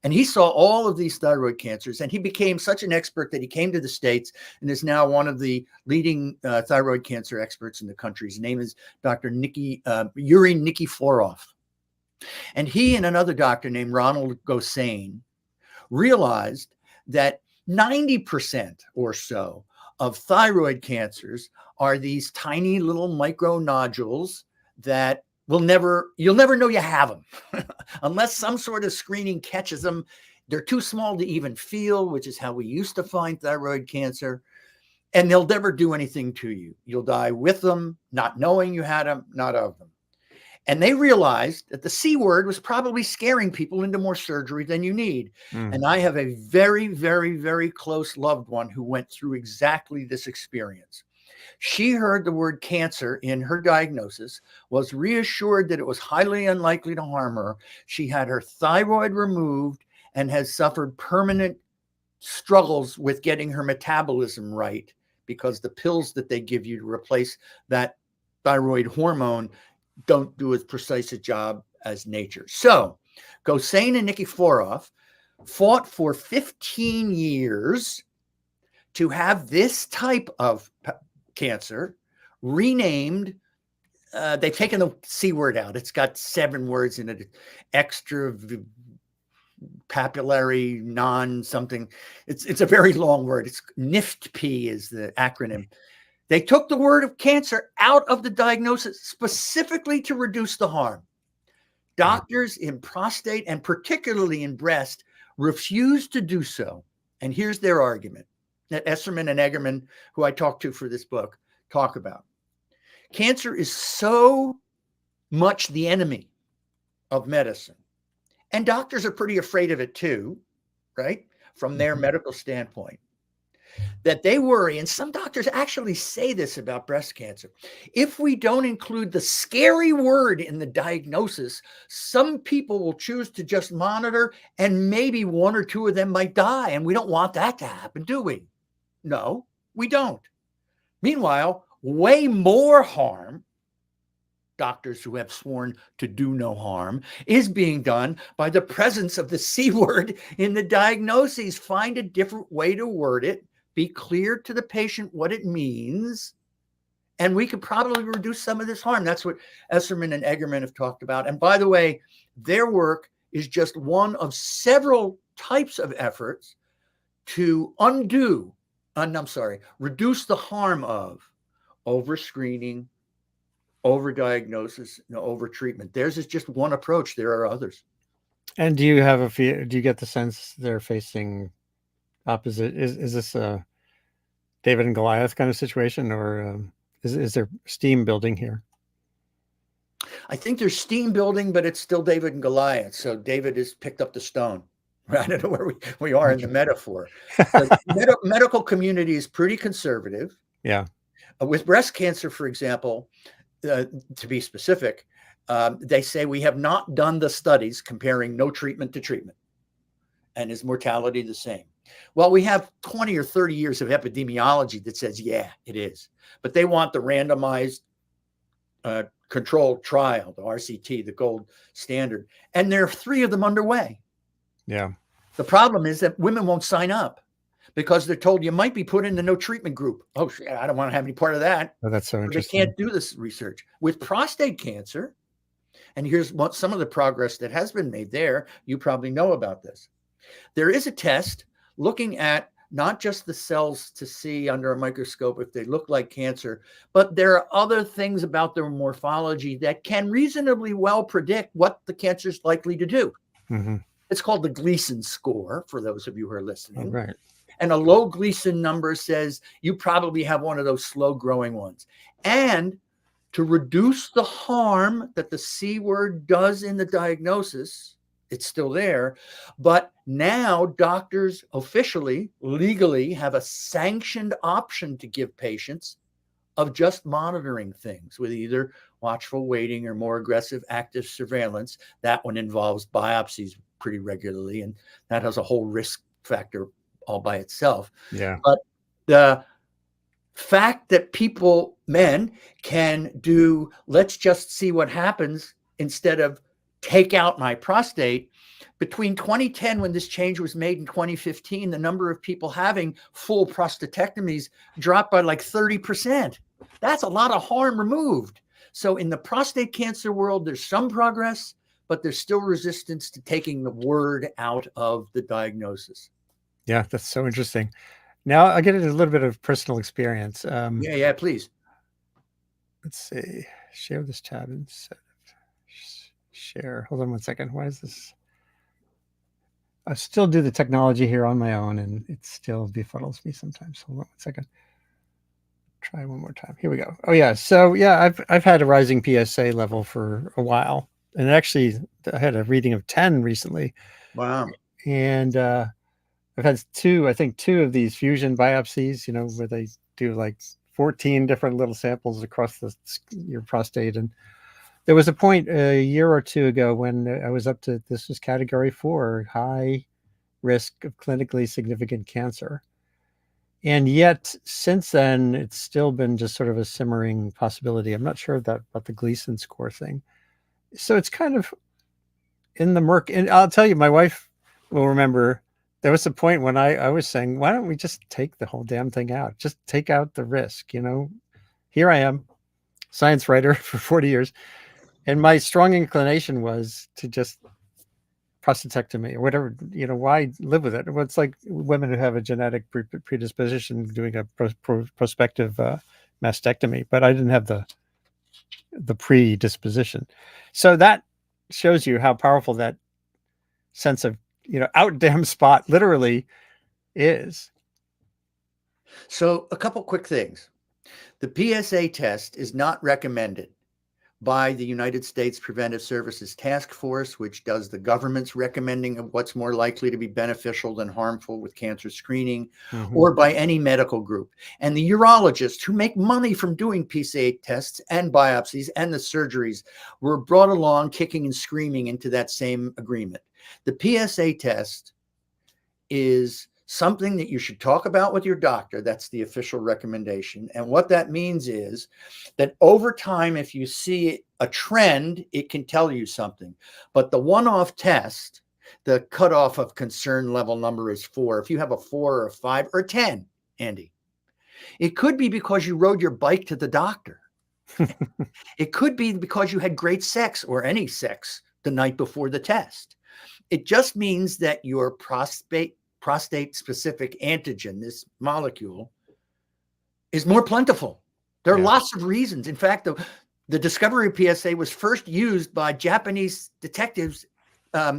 And he saw all of these thyroid cancers, and he became such an expert that he came to the States and is now one of the leading thyroid cancer experts in the country. His name is Dr. Yuri Nikiforov. And he and another doctor named Ronald Gosain realized that 90% or so of thyroid cancers are these tiny little micronodules that you'll never know you have them unless some sort of screening catches them. They're too small to even feel, which is how we used to find thyroid cancer. And they'll never do anything to you. You'll die with them, not knowing you had them, not of them. And they realized that the C word was probably scaring people into more surgery than you need. And I have a very, very, very close loved one who went through exactly this experience. She heard the word cancer in her diagnosis, was reassured that it was highly unlikely to harm her. She had her thyroid removed and has suffered permanent struggles with getting her metabolism right because the pills that they give you to replace that thyroid hormone don't do as precise a job as nature. So Gosain and Nikiforov fought for 15 years to have this type of cancer renamed. They've taken the C word out. It's got 7 words in it. Extra papillary non something. It's a very long word. It's NIFT-P is the acronym. They took the word of cancer out of the diagnosis specifically to reduce the harm. Doctors in prostate and particularly in breast refused to do so. And here's their argument that Esserman and Egerman, who I talked to for this book, talk about. Cancer is so much the enemy of medicine. And doctors are pretty afraid of it too, right? From their medical standpoint, that they worry, and some doctors actually say this about breast cancer. If we don't include the scary word in the diagnosis, some people will choose to just monitor and maybe 1 or 2 of them might die. And we don't want that to happen, do we? No, we don't. Meanwhile, way more harm, doctors who have sworn to do no harm, is being done by the presence of the C word in the diagnoses. Find a different way to word it. Be clear to the patient what it means. And we could probably reduce some of this harm. That's what Esserman and Egerman have talked about. And by the way, their work is just one of several types of efforts to reduce the harm of over-screening, over-diagnosis, and over-treatment. Theirs is just one approach. There are others. And do you get the sense they're facing opposite? Is this a David and Goliath kind of situation, or is there steam building here? I think there's steam building, but it's still David and Goliath. So David has picked up the stone. I don't know where we are in the metaphor. The medical community is pretty conservative. Yeah. With breast cancer, for example, to be specific, they say we have not done the studies comparing no treatment to treatment. And is mortality the same? Well, we have 20 or 30 years of epidemiology that says, yeah, it is. But they want the randomized controlled trial, the RCT, the gold standard. And there are 3 of them underway. Yeah. The problem is that women won't sign up because they're told you might be put in the no treatment group. Oh, shit, I don't want to have any part of that. Oh, that's so interesting. They can't do this research. With prostate cancer, and here's what some of the progress that has been made there. You probably know about this. There is a test looking at not just the cells to see under a microscope if they look like cancer, but there are other things about their morphology that can reasonably well predict what the cancer is likely to do. Mm-hmm. It's called the Gleason score, for those of you who are listening. Oh, right. And a low Gleason number says you probably have one of those slow-growing ones. And to reduce the harm that the C word does in the diagnosis, it's still there. But now doctors officially, legally, have a sanctioned option to give patients of just monitoring things with either watchful waiting or more aggressive active surveillance. That one involves biopsies pretty regularly, and that has a whole risk factor all by itself. Yeah. But the fact that men can do, let's just see what happens instead of take out my prostate. Between 2010, when this change was made, in 2015, the number of people having full prostatectomies dropped by like 30%. That's a lot of harm removed. So in the prostate cancer world, there's some progress, but there's still resistance to taking the word out of the diagnosis. Yeah, that's so interesting. Now I'll get into a little bit of personal experience. Yeah, please. Let's see. Share this tab instead of share. Hold on one second. Why is this? I still do the technology here on my own, and it still befuddles me sometimes. Hold on one second. try one more time. Here we go. Oh yeah. So yeah, I've had a rising PSA level for a while, and actually I had a reading of 10 recently, Wow. and I've had two of these fusion biopsies, where they do like 14 different little samples across your prostate. And there was a point a year or two ago when I was up to, this was category 4, high risk of clinically significant cancer. And yet since then, it's still been just sort of a simmering possibility. I'm not sure about the Gleason score thing. So it's kind of in the murk. And I'll tell you, my wife will remember there was a point when I was saying, why don't we just take the whole damn thing out? Just take out the risk, Here I am, science writer for 40 years. And my strong inclination was to just prostatectomy or whatever, why live with it? Well, it's like women who have a genetic predisposition doing a prospective mastectomy, but I didn't have the predisposition. So that shows you how powerful that sense of, out damn spot literally is. So a couple quick things. The PSA test is not recommended by the United States Preventive Services Task Force, which does the government's recommending of what's more likely to be beneficial than harmful with cancer screening, or by any medical group. And the urologists who make money from doing PSA tests and biopsies and the surgeries were brought along kicking and screaming into that same agreement. The PSA test is something that you should talk about with your doctor. That's the official recommendation. And what that means is that over time, if you see a trend, it can tell you something. But the one-off test, the cutoff of concern level number is 4. If you have a 4 or a 5 or a 10, Andy, it could be because you rode your bike to the doctor. It could be because you had great sex or any sex the night before the test. It just means that your prostate-specific antigen, this molecule, is more plentiful. There are lots of reasons. In fact, the discovery of PSA was first used by Japanese detectives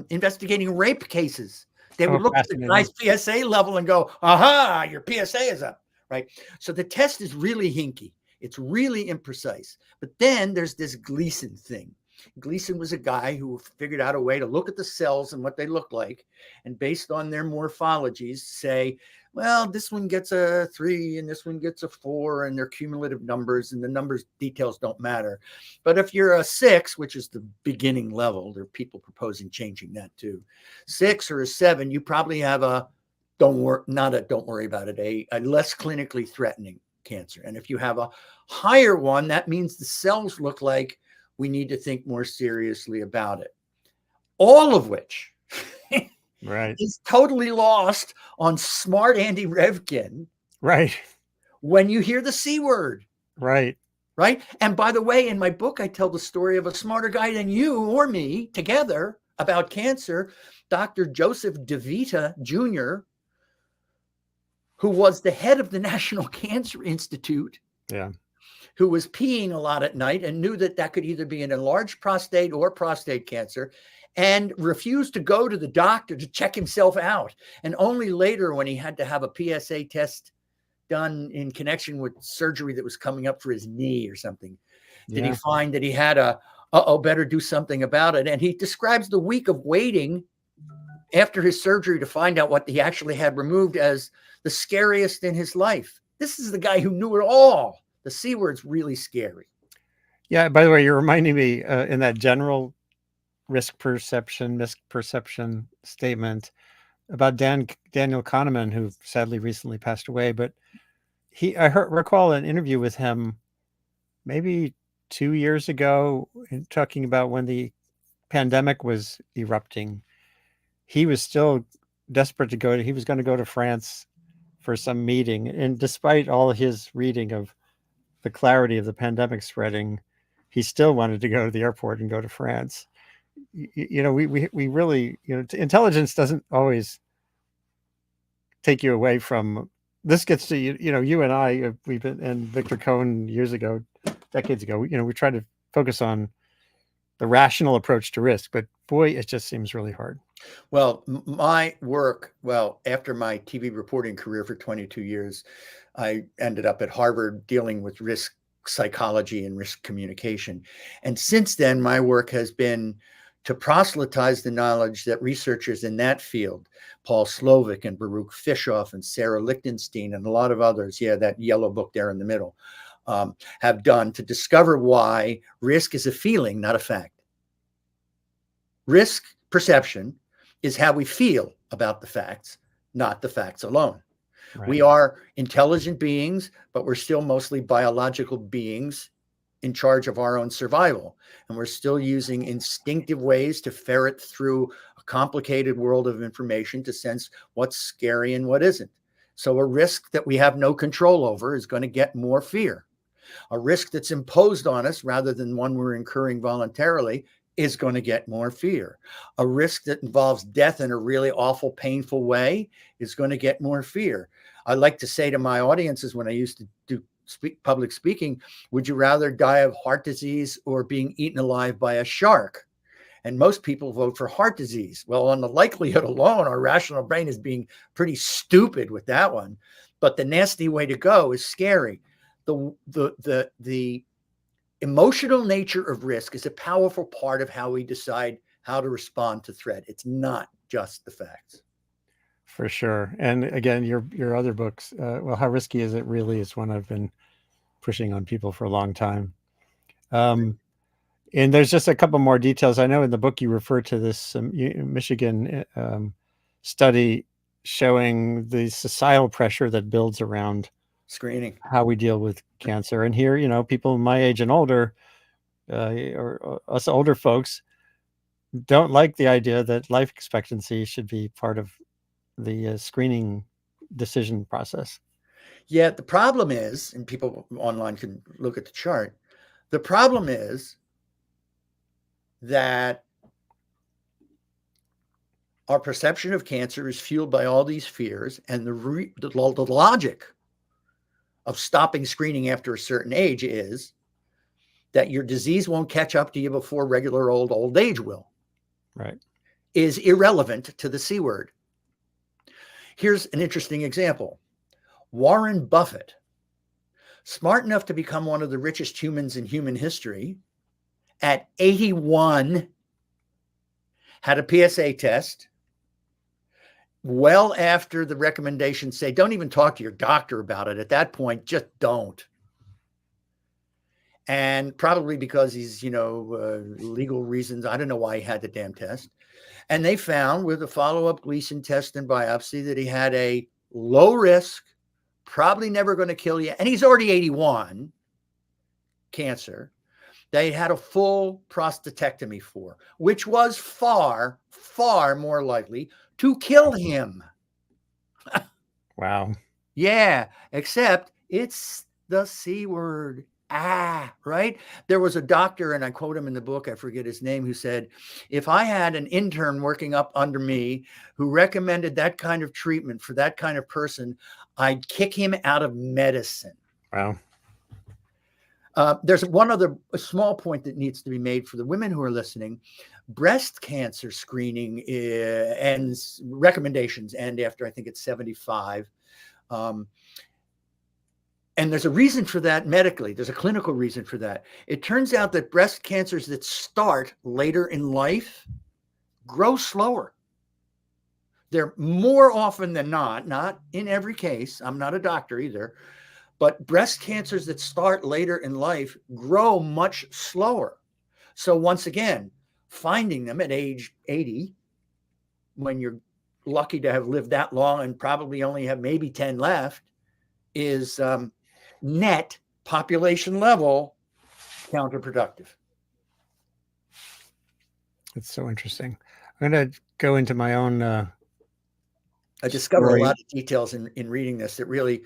investigating rape cases. They would look at the guy's PSA level and go, aha, your PSA is up, right? So the test is really hinky. It's really imprecise. But then there's this Gleason thing. Gleason was a guy who figured out a way to look at the cells and what they look like, and based on their morphologies, say, well, this one gets a 3 and this one gets a 4, and their cumulative numbers, and the numbers details don't matter. But if you're a 6, which is the beginning level, there are people proposing changing that too. 6 or a 7, you probably have a don't worry about it, a less clinically threatening cancer. And if you have a higher one, that means the cells look like we need to think more seriously about it. All of which is totally lost on smart Andy Revkin. Right. When you hear the C word. Right. Right. And by the way, in my book, I tell the story of a smarter guy than you or me together about cancer, Dr. Joseph DeVita Jr., who was the head of the National Cancer Institute. Yeah. Who was peeing a lot at night and knew that could either be an enlarged prostate or prostate cancer, and refused to go to the doctor to check himself out. And only later, when he had to have a PSA test done in connection with surgery that was coming up for his knee or something, did he find that he had better do something about it. And he describes the week of waiting after his surgery to find out what he actually had removed as the scariest in his life. This is the guy who knew it all. The C word's really scary. Yeah. By the way, you're reminding me in that general misperception statement about Daniel Kahneman, who sadly recently passed away. But I recall an interview with him maybe 2 years ago, talking about when the pandemic was erupting. He was still desperate to go. He was going to go to France for some meeting, and despite all his reading of the clarity of the pandemic spreading, he still wanted to go to the airport and go to France. We really, intelligence doesn't always take you away from, this gets to, you and I, we've been, and Victor Cohen decades ago, we try to focus on the rational approach to risk, but boy, it just seems really hard. Well, my work, after my TV reporting career for 22 years, I ended up at Harvard dealing with risk psychology and risk communication. And since then, my work has been to proselytize the knowledge that researchers in that field, Paul Slovic and Baruch Fishoff and Sarah Lichtenstein and a lot of others, that yellow book there in the middle, have done to discover why risk is a feeling, not a fact. Risk perception is how we feel about the facts, not the facts alone. Right. We are intelligent beings, but we're still mostly biological beings in charge of our own survival. And we're still using instinctive ways to ferret through a complicated world of information to sense what's scary and what isn't. So a risk that we have no control over is going to get more fear. A risk that's imposed on us rather than one we're incurring voluntarily is going to get more fear. A risk that involves death in a really awful, painful way is going to get more fear. I like to say to my audiences when I used to do public speaking, would you rather die of heart disease or being eaten alive by a shark? And most people vote for heart disease. Well, on the likelihood alone, our rational brain is being pretty stupid with that one. But the nasty way to go is scary. The emotional nature of risk is a powerful part of how we decide how to respond to threat. It's not just the facts. For sure. And again, your other books, How Risky Is It Really, is one I've been pushing on people for a long time. And there's just a couple more details. I know in the book you refer to this Michigan study showing the societal pressure that builds around screening, how we deal with cancer. And here, people my age and older, or us older folks, don't like the idea that life expectancy should be part of the screening decision process. Yeah, the problem is, and people online can look at the chart, the problem is that our perception of cancer is fueled by all these fears, and the logic of stopping screening after a certain age is that your disease won't catch up to you before regular old age will. Right. Is irrelevant to the C word. Here's an interesting example. Warren Buffett, smart enough to become one of the richest humans in human history, at 81, had a PSA test well after the recommendations say, don't even talk to your doctor about it. At that point, just don't. And probably because he's, legal reasons. I don't know why he had the damn test. And they found with a follow-up Gleason test and biopsy that he had a low risk, probably never going to kill you, and he's already 81, cancer, they had a full prostatectomy for, which was far, far more likely to kill him. Wow. Yeah, except it's the C word. Right? There was a doctor, and I quote him in the book, I forget his name, who said, if I had an intern working up under me who recommended that kind of treatment for that kind of person, I'd kick him out of medicine. Wow. There's one other small point that needs to be made for the women who are listening. Breast cancer screening ends, recommendations end after, I think it's 75. And there's a reason for that medically. There's a clinical reason for that. It turns out that breast cancers that start later in life grow slower. They're more often than not in every case, I'm not a doctor either, but breast cancers that start later in life grow much slower. So once again, finding them at age 80, when you're lucky to have lived that long and probably only have maybe 10 left, is net population level counterproductive. It's so interesting. I'm going to go into my own I discovered story. a lot of details in reading this that really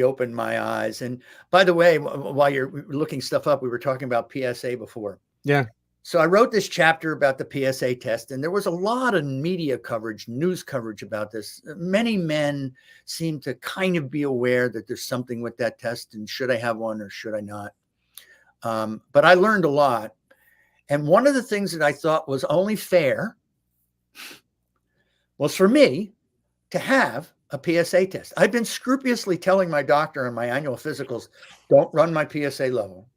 opened my eyes. And by the way, while you're looking stuff up, we were talking about PSA before. Yeah. So I wrote this chapter about the PSA test, and there was a lot of media coverage, news coverage about this. Many men seem to kind of be aware that there's something with that test, and should I have one or should I not? But I learned a lot. And one of the things that I thought was only fair was for me to have a PSA test. I've been scrupulously telling my doctor in my annual physicals, don't run my PSA level.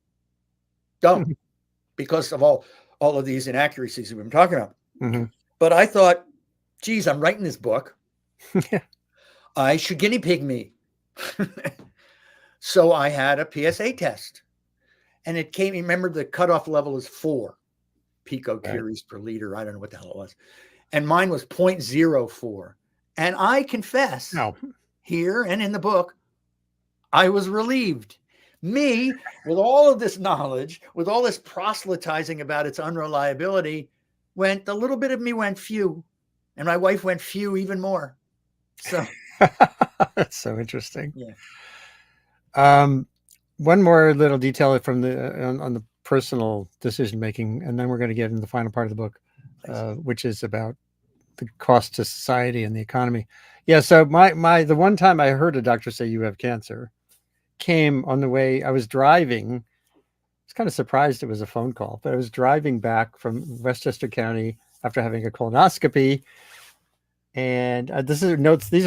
Don't, because of all of these inaccuracies we've been talking about. Mm-hmm. But I thought, geez, I'm writing this book. Yeah. I should guinea pig me. So I had a PSA test. And it came, remember the cutoff level is 4 picocuries per liter. I don't know what the hell it was. And mine was 0.04. And I confess here and in the book, I was relieved. Me, with all of this knowledge, with all this proselytizing about its unreliability, the little bit of me went phew. And my wife went phew even more. So that's so interesting. Yeah. One more little detail from the on the personal decision making, and then we're going to get into the final part of the book, which is about the cost to society and the economy. Yeah. So the one time I heard a doctor say you have cancer came on the way I was driving. I was kind of surprised it was a phone call, but I was driving back from Westchester County after having a colonoscopy. And these are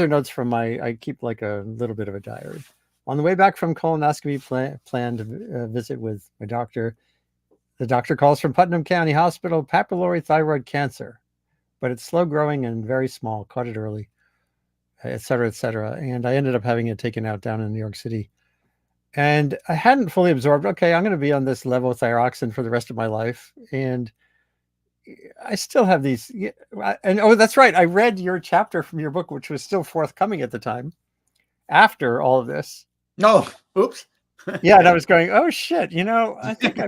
notes from I keep like a little bit of a diary. On the way back from colonoscopy planned visit with my doctor, the doctor calls from Putnam County Hospital, papillary thyroid cancer, but it's slow growing and very small, caught it early, et cetera, et cetera. And I ended up having it taken out down in New York City. And I hadn't fully absorbed, okay, I'm going to be on this levothyroxine for the rest of my life. And I still have these. And oh, that's right. I read your chapter from your book, which was still forthcoming at the time, after all of this. No, oops. Yeah, and I was going, oh shit, I think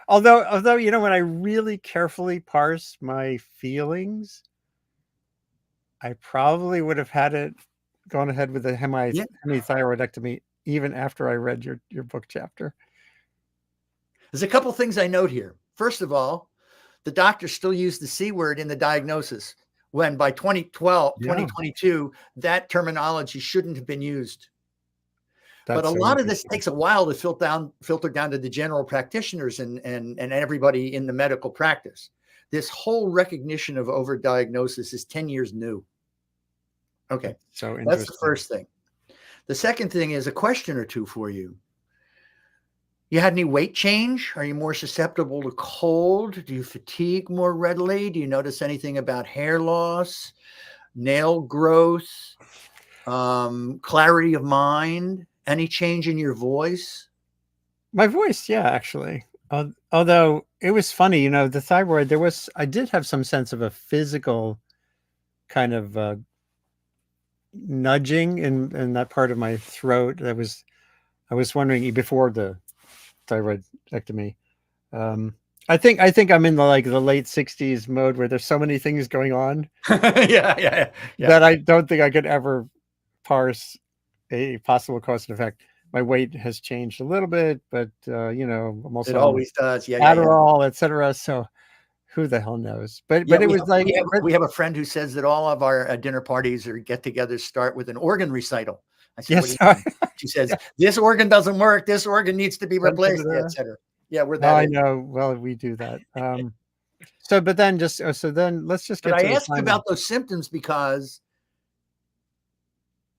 although when I really carefully parse my feelings, I probably would have gone ahead with a hemithyroidectomy even after I read your book chapter. There's a couple things I note here. First of all, the doctor still used the C word in the diagnosis when by 2022, that terminology shouldn't have been used. But a lot of this takes a while to filter down to the general practitioners and everybody in the medical practice. This whole recognition of overdiagnosis is 10 years new. Okay, so that's the first thing. The second thing is a question or two for you. You had any weight change? Are you more susceptible to cold? Do you fatigue more readily? Do you notice anything about hair loss, nail growth, clarity of mind? Any change in your voice? My voice, yeah, actually. Although it was funny, the thyroid, I did have some sense of a physical kind of nudging in that part of my throat. I was wondering before the thyroidectomy. I think I'm in the late 60s mode where there's so many things going on. Yeah. That I don't think I could ever parse a possible cause and effect. My weight has changed a little bit, but I'm also it always does. Adderall, etc. So who the hell knows? But it was we have a friend who says that all of our dinner parties or get-togethers start with an organ recital. I said, yes. She says, this organ doesn't work. This organ needs to be replaced, etc. Yeah, we're that. I know. Well, we do that. Then let's just get. But I asked about those symptoms because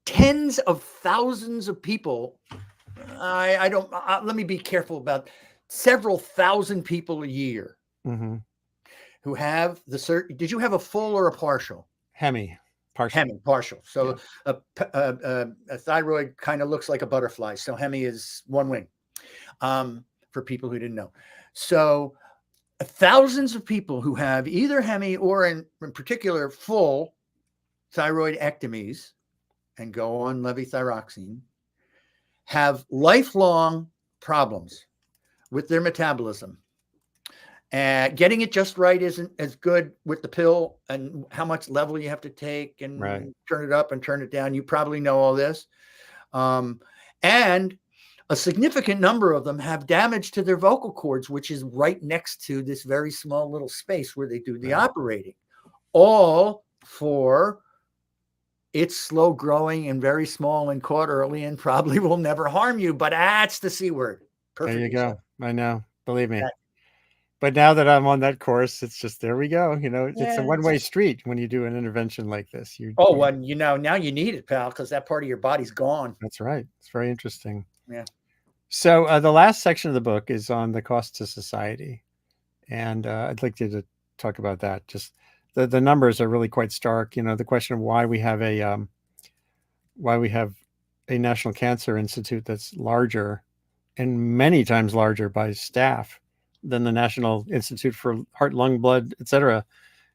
tens of thousands of people. Let me be careful about several thousand people a year who have did you have a full or a partial? Partial. So a thyroid kind of looks like a butterfly. So hemi is one wing, for people who didn't know. So thousands of people who have either hemi or in particular full thyroidectomies and go on levothyroxine have lifelong problems with their metabolism. And getting it just right isn't as good with the pill and how much level you have to take and turn it up and turn it down. You probably know all this. And a significant number of them have damage to their vocal cords, which is right next to this very small little space where they do the operating. All for it's slow growing and very small and caught early and probably will never harm you. But that's the C word. Perfect. There you go. I know. Believe me. But now that I'm on that course, it's just, there we go. You know, it's a Yeah. one-way street when you do an intervention like this. Oh, well, you know, now you need it, pal, because that part of your body's gone. That's right. It's very interesting. Yeah. So the last section of the book is on the cost to society. And I'd like you to talk about that. Just the numbers are really quite stark. You know, the question of why we have a National Cancer Institute that's larger and many times larger by staff than the National Institute for Heart, Lung, Blood, etc.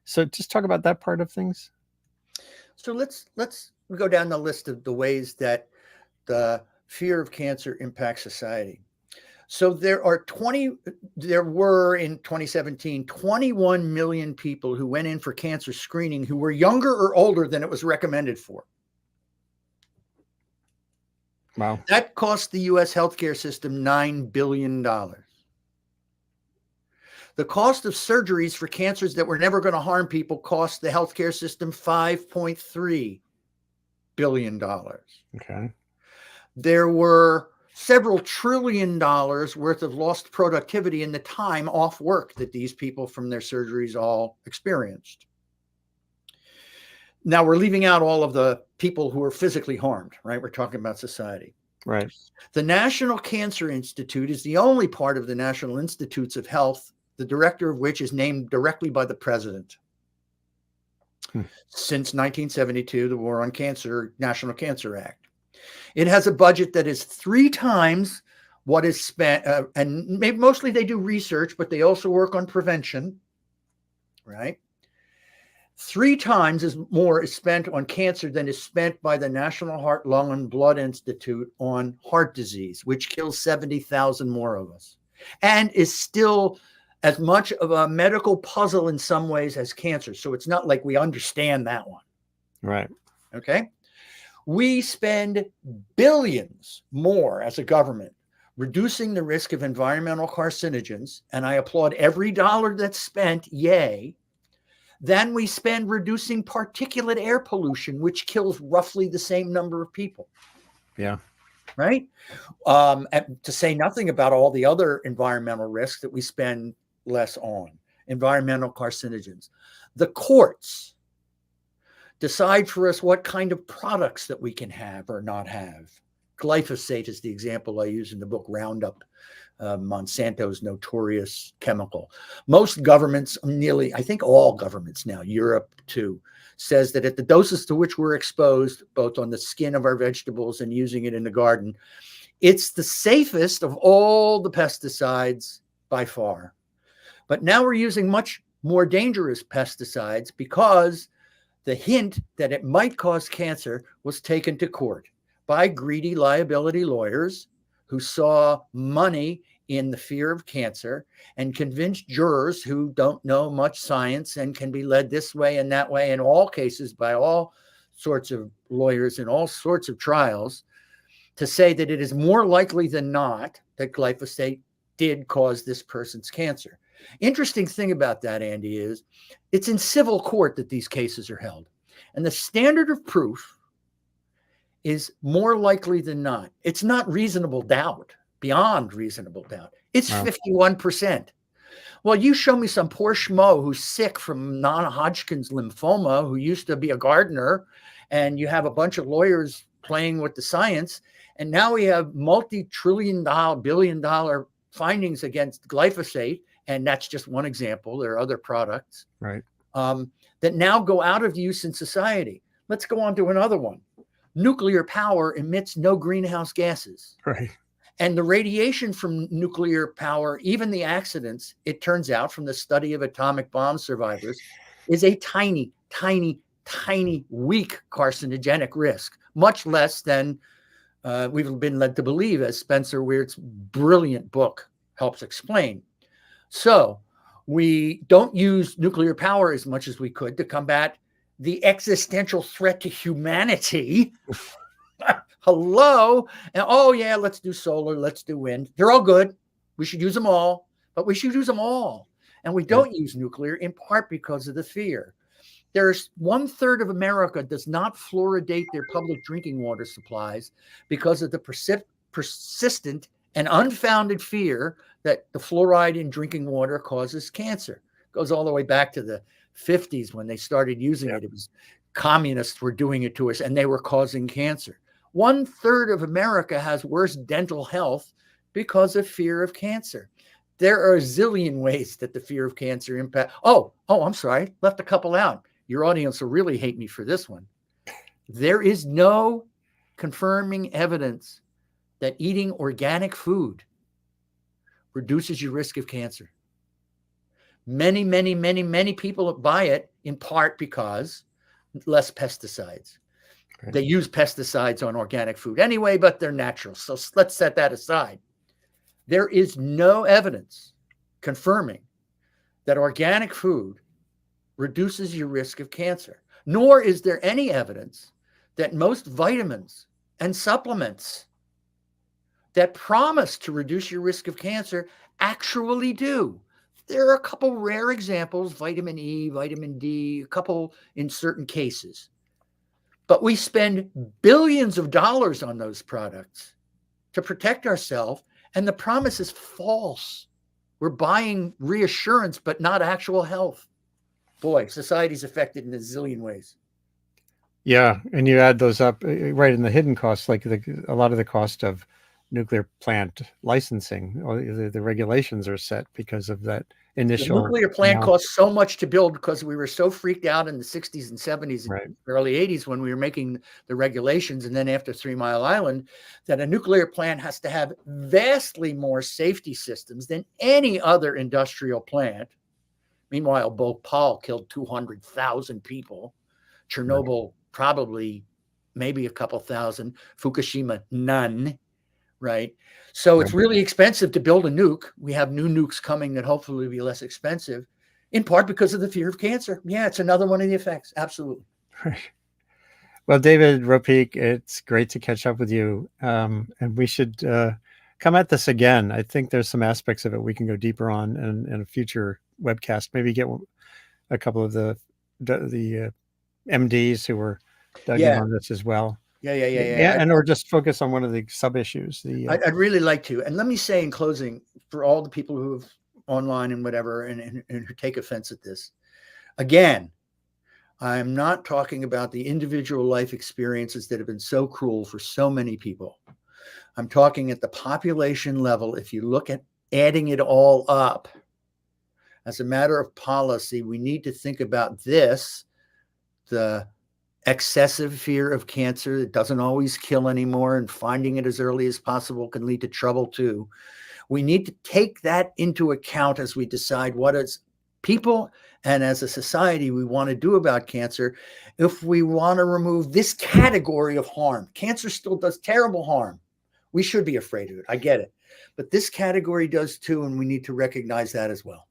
So just talk about that part of things. So let's go down the list of the ways that the fear of cancer impacts society. So there were in 2017, 21 million people who went in for cancer screening who were younger or older than it was recommended for. Wow. That cost the US healthcare system $9 billion. The cost of surgeries for cancers that were never going to harm people cost the healthcare system $5.3 billion. Okay. There were several trillion dollars worth of lost productivity in the time off work that these people from their surgeries all experienced. Now we're leaving out all of the people who are physically harmed, right? We're talking about society. Right. The National Cancer Institute is the only part of the National Institutes of Health, the director of which is named directly by the president. Since 1972, the War on Cancer, National Cancer Act. It has a budget that is 3 times what is spent, and maybe mostly they do research, but they also work on prevention, right? 3 times more is spent on cancer than is spent by the National Heart, Lung, and Blood Institute on heart disease, which kills 70,000 more of us, and is still as much of a medical puzzle in some ways as cancer. So it's not like we understand that one. Right. Okay. We spend billions more as a government reducing the risk of environmental carcinogens, and I applaud every dollar that's spent, yay, than we spend reducing particulate air pollution, which kills roughly the same number of people. Yeah. Right? And to say nothing about all the other environmental risks that we spend less on, environmental carcinogens. The courts decide for us what kind of products that we can have or not have. Glyphosate is the example I use in the book Roundup, Monsanto's notorious chemical. Most governments, nearly, I think all governments now, Europe too, says that at the doses to which we're exposed, both on the skin of our vegetables and using it in the garden, it's the safest of all the pesticides by far. But now we're using much more dangerous pesticides because the hint that it might cause cancer was taken to court by greedy liability lawyers who saw money in the fear of cancer and convinced jurors who don't know much science and can be led this way and that way in all cases by all sorts of lawyers in all sorts of trials to say that it is more likely than not that glyphosate did cause this person's cancer. Interesting thing about that, Andy, is it's in civil court that these cases are held. And the standard of proof is more likely than not. It's not reasonable doubt, beyond reasonable doubt. It's 51%. Well, you show me some poor schmo who's sick from non-Hodgkin's lymphoma, who used to be a gardener, and you have a bunch of lawyers playing with the science, and now we have multi-trillion-dollar, billion-dollar findings against glyphosate, and that's just one example. There are other products, right, that now go out of use in society. Let's go on to another one. Nuclear power emits no greenhouse gases. right. And the radiation from nuclear power, even the accidents, it turns out from the study of atomic bomb survivors, is a tiny, tiny, tiny, weak carcinogenic risk, much less than we've been led to believe, as Spencer Weirt's brilliant book helps explain. So we don't use nuclear power as much as we could to combat the existential threat to humanity. Hello. And oh, yeah, let's do solar. Let's do wind. They're all good. We should use them all, but we should use them all. And we don't use nuclear in part because of the fear. There's 1/3 of America does not fluoridate their public drinking water supplies because of the persistent an unfounded fear that the fluoride in drinking water causes cancer. It goes all the way back to the 50s when they started using it. It was communists were doing it to us, and they were causing cancer. 1/3 of America has worse dental health because of fear of cancer. There are a zillion ways that the fear of cancer impact. Oh, I'm sorry, left a couple out. Your audience will really hate me for this one. There is no confirming evidence that eating organic food reduces your risk of cancer. Many, many, many, many people buy it in part because less pesticides. Right. They use pesticides on organic food anyway, but they're natural. So let's set that aside. There is no evidence confirming that organic food reduces your risk of cancer, nor is there any evidence that most vitamins and supplements that promise to reduce your risk of cancer actually do. There are a couple rare examples, vitamin E, vitamin D, a couple in certain cases. But we spend billions of dollars on those products to protect ourselves, and the promise is false. We're buying reassurance, but not actual health. Boy, society's affected in a zillion ways. Yeah, and you add those up right in the hidden costs, like a lot of the cost of nuclear plant licensing, or the regulations are set because of that initial. The nuclear plant cost so much to build because we were so freaked out in the 60s and 70s and Right. early 80s when we were making the regulations, and then after 3 Mile Island, that a nuclear plant has to have vastly more safety systems than any other industrial plant. Meanwhile, Bhopal killed 200,000 people. Chernobyl, probably maybe a couple thousand. Fukushima, none. Right. So it's really expensive to build a nuke. We have new nukes coming that hopefully will be less expensive, in part because of the fear of cancer. Yeah, it's another one of the effects. Absolutely. Well, David Ropeik, it's great to catch up with you. And we should come at this again. I think there's some aspects of it we can go deeper on in a future webcast. Maybe get a couple of the MDs who were dug in on this as well. Yeah. And or just focus on one of the sub issues. I'd really like to. And let me say in closing, for all the people who have online and whatever, and who take offense at this, again, I'm not talking about the individual life experiences that have been so cruel for so many people. I'm talking at the population level. If you look at adding it all up, as a matter of policy, we need to think about this, the excessive fear of cancer that doesn't always kill anymore, and finding it as early as possible can lead to trouble too. We need to take that into account as we decide what as people and as a society we want to do about cancer. If we want to remove this category of harm, cancer still does terrible harm. We should be afraid of it. I get it. But this category does too, and we need to recognize that as well.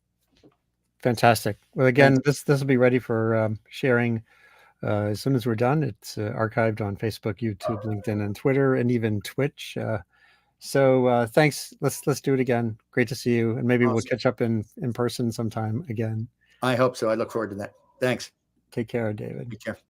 Fantastic. Well, again, this will be ready for sharing as soon as we're done. It's archived on Facebook, YouTube, LinkedIn, and Twitter, and even Twitch. So thanks. Let's do it again. Great to see you, and maybe we'll catch up in person sometime again. I hope so. I look forward to that. Thanks. Take care, David. Take care.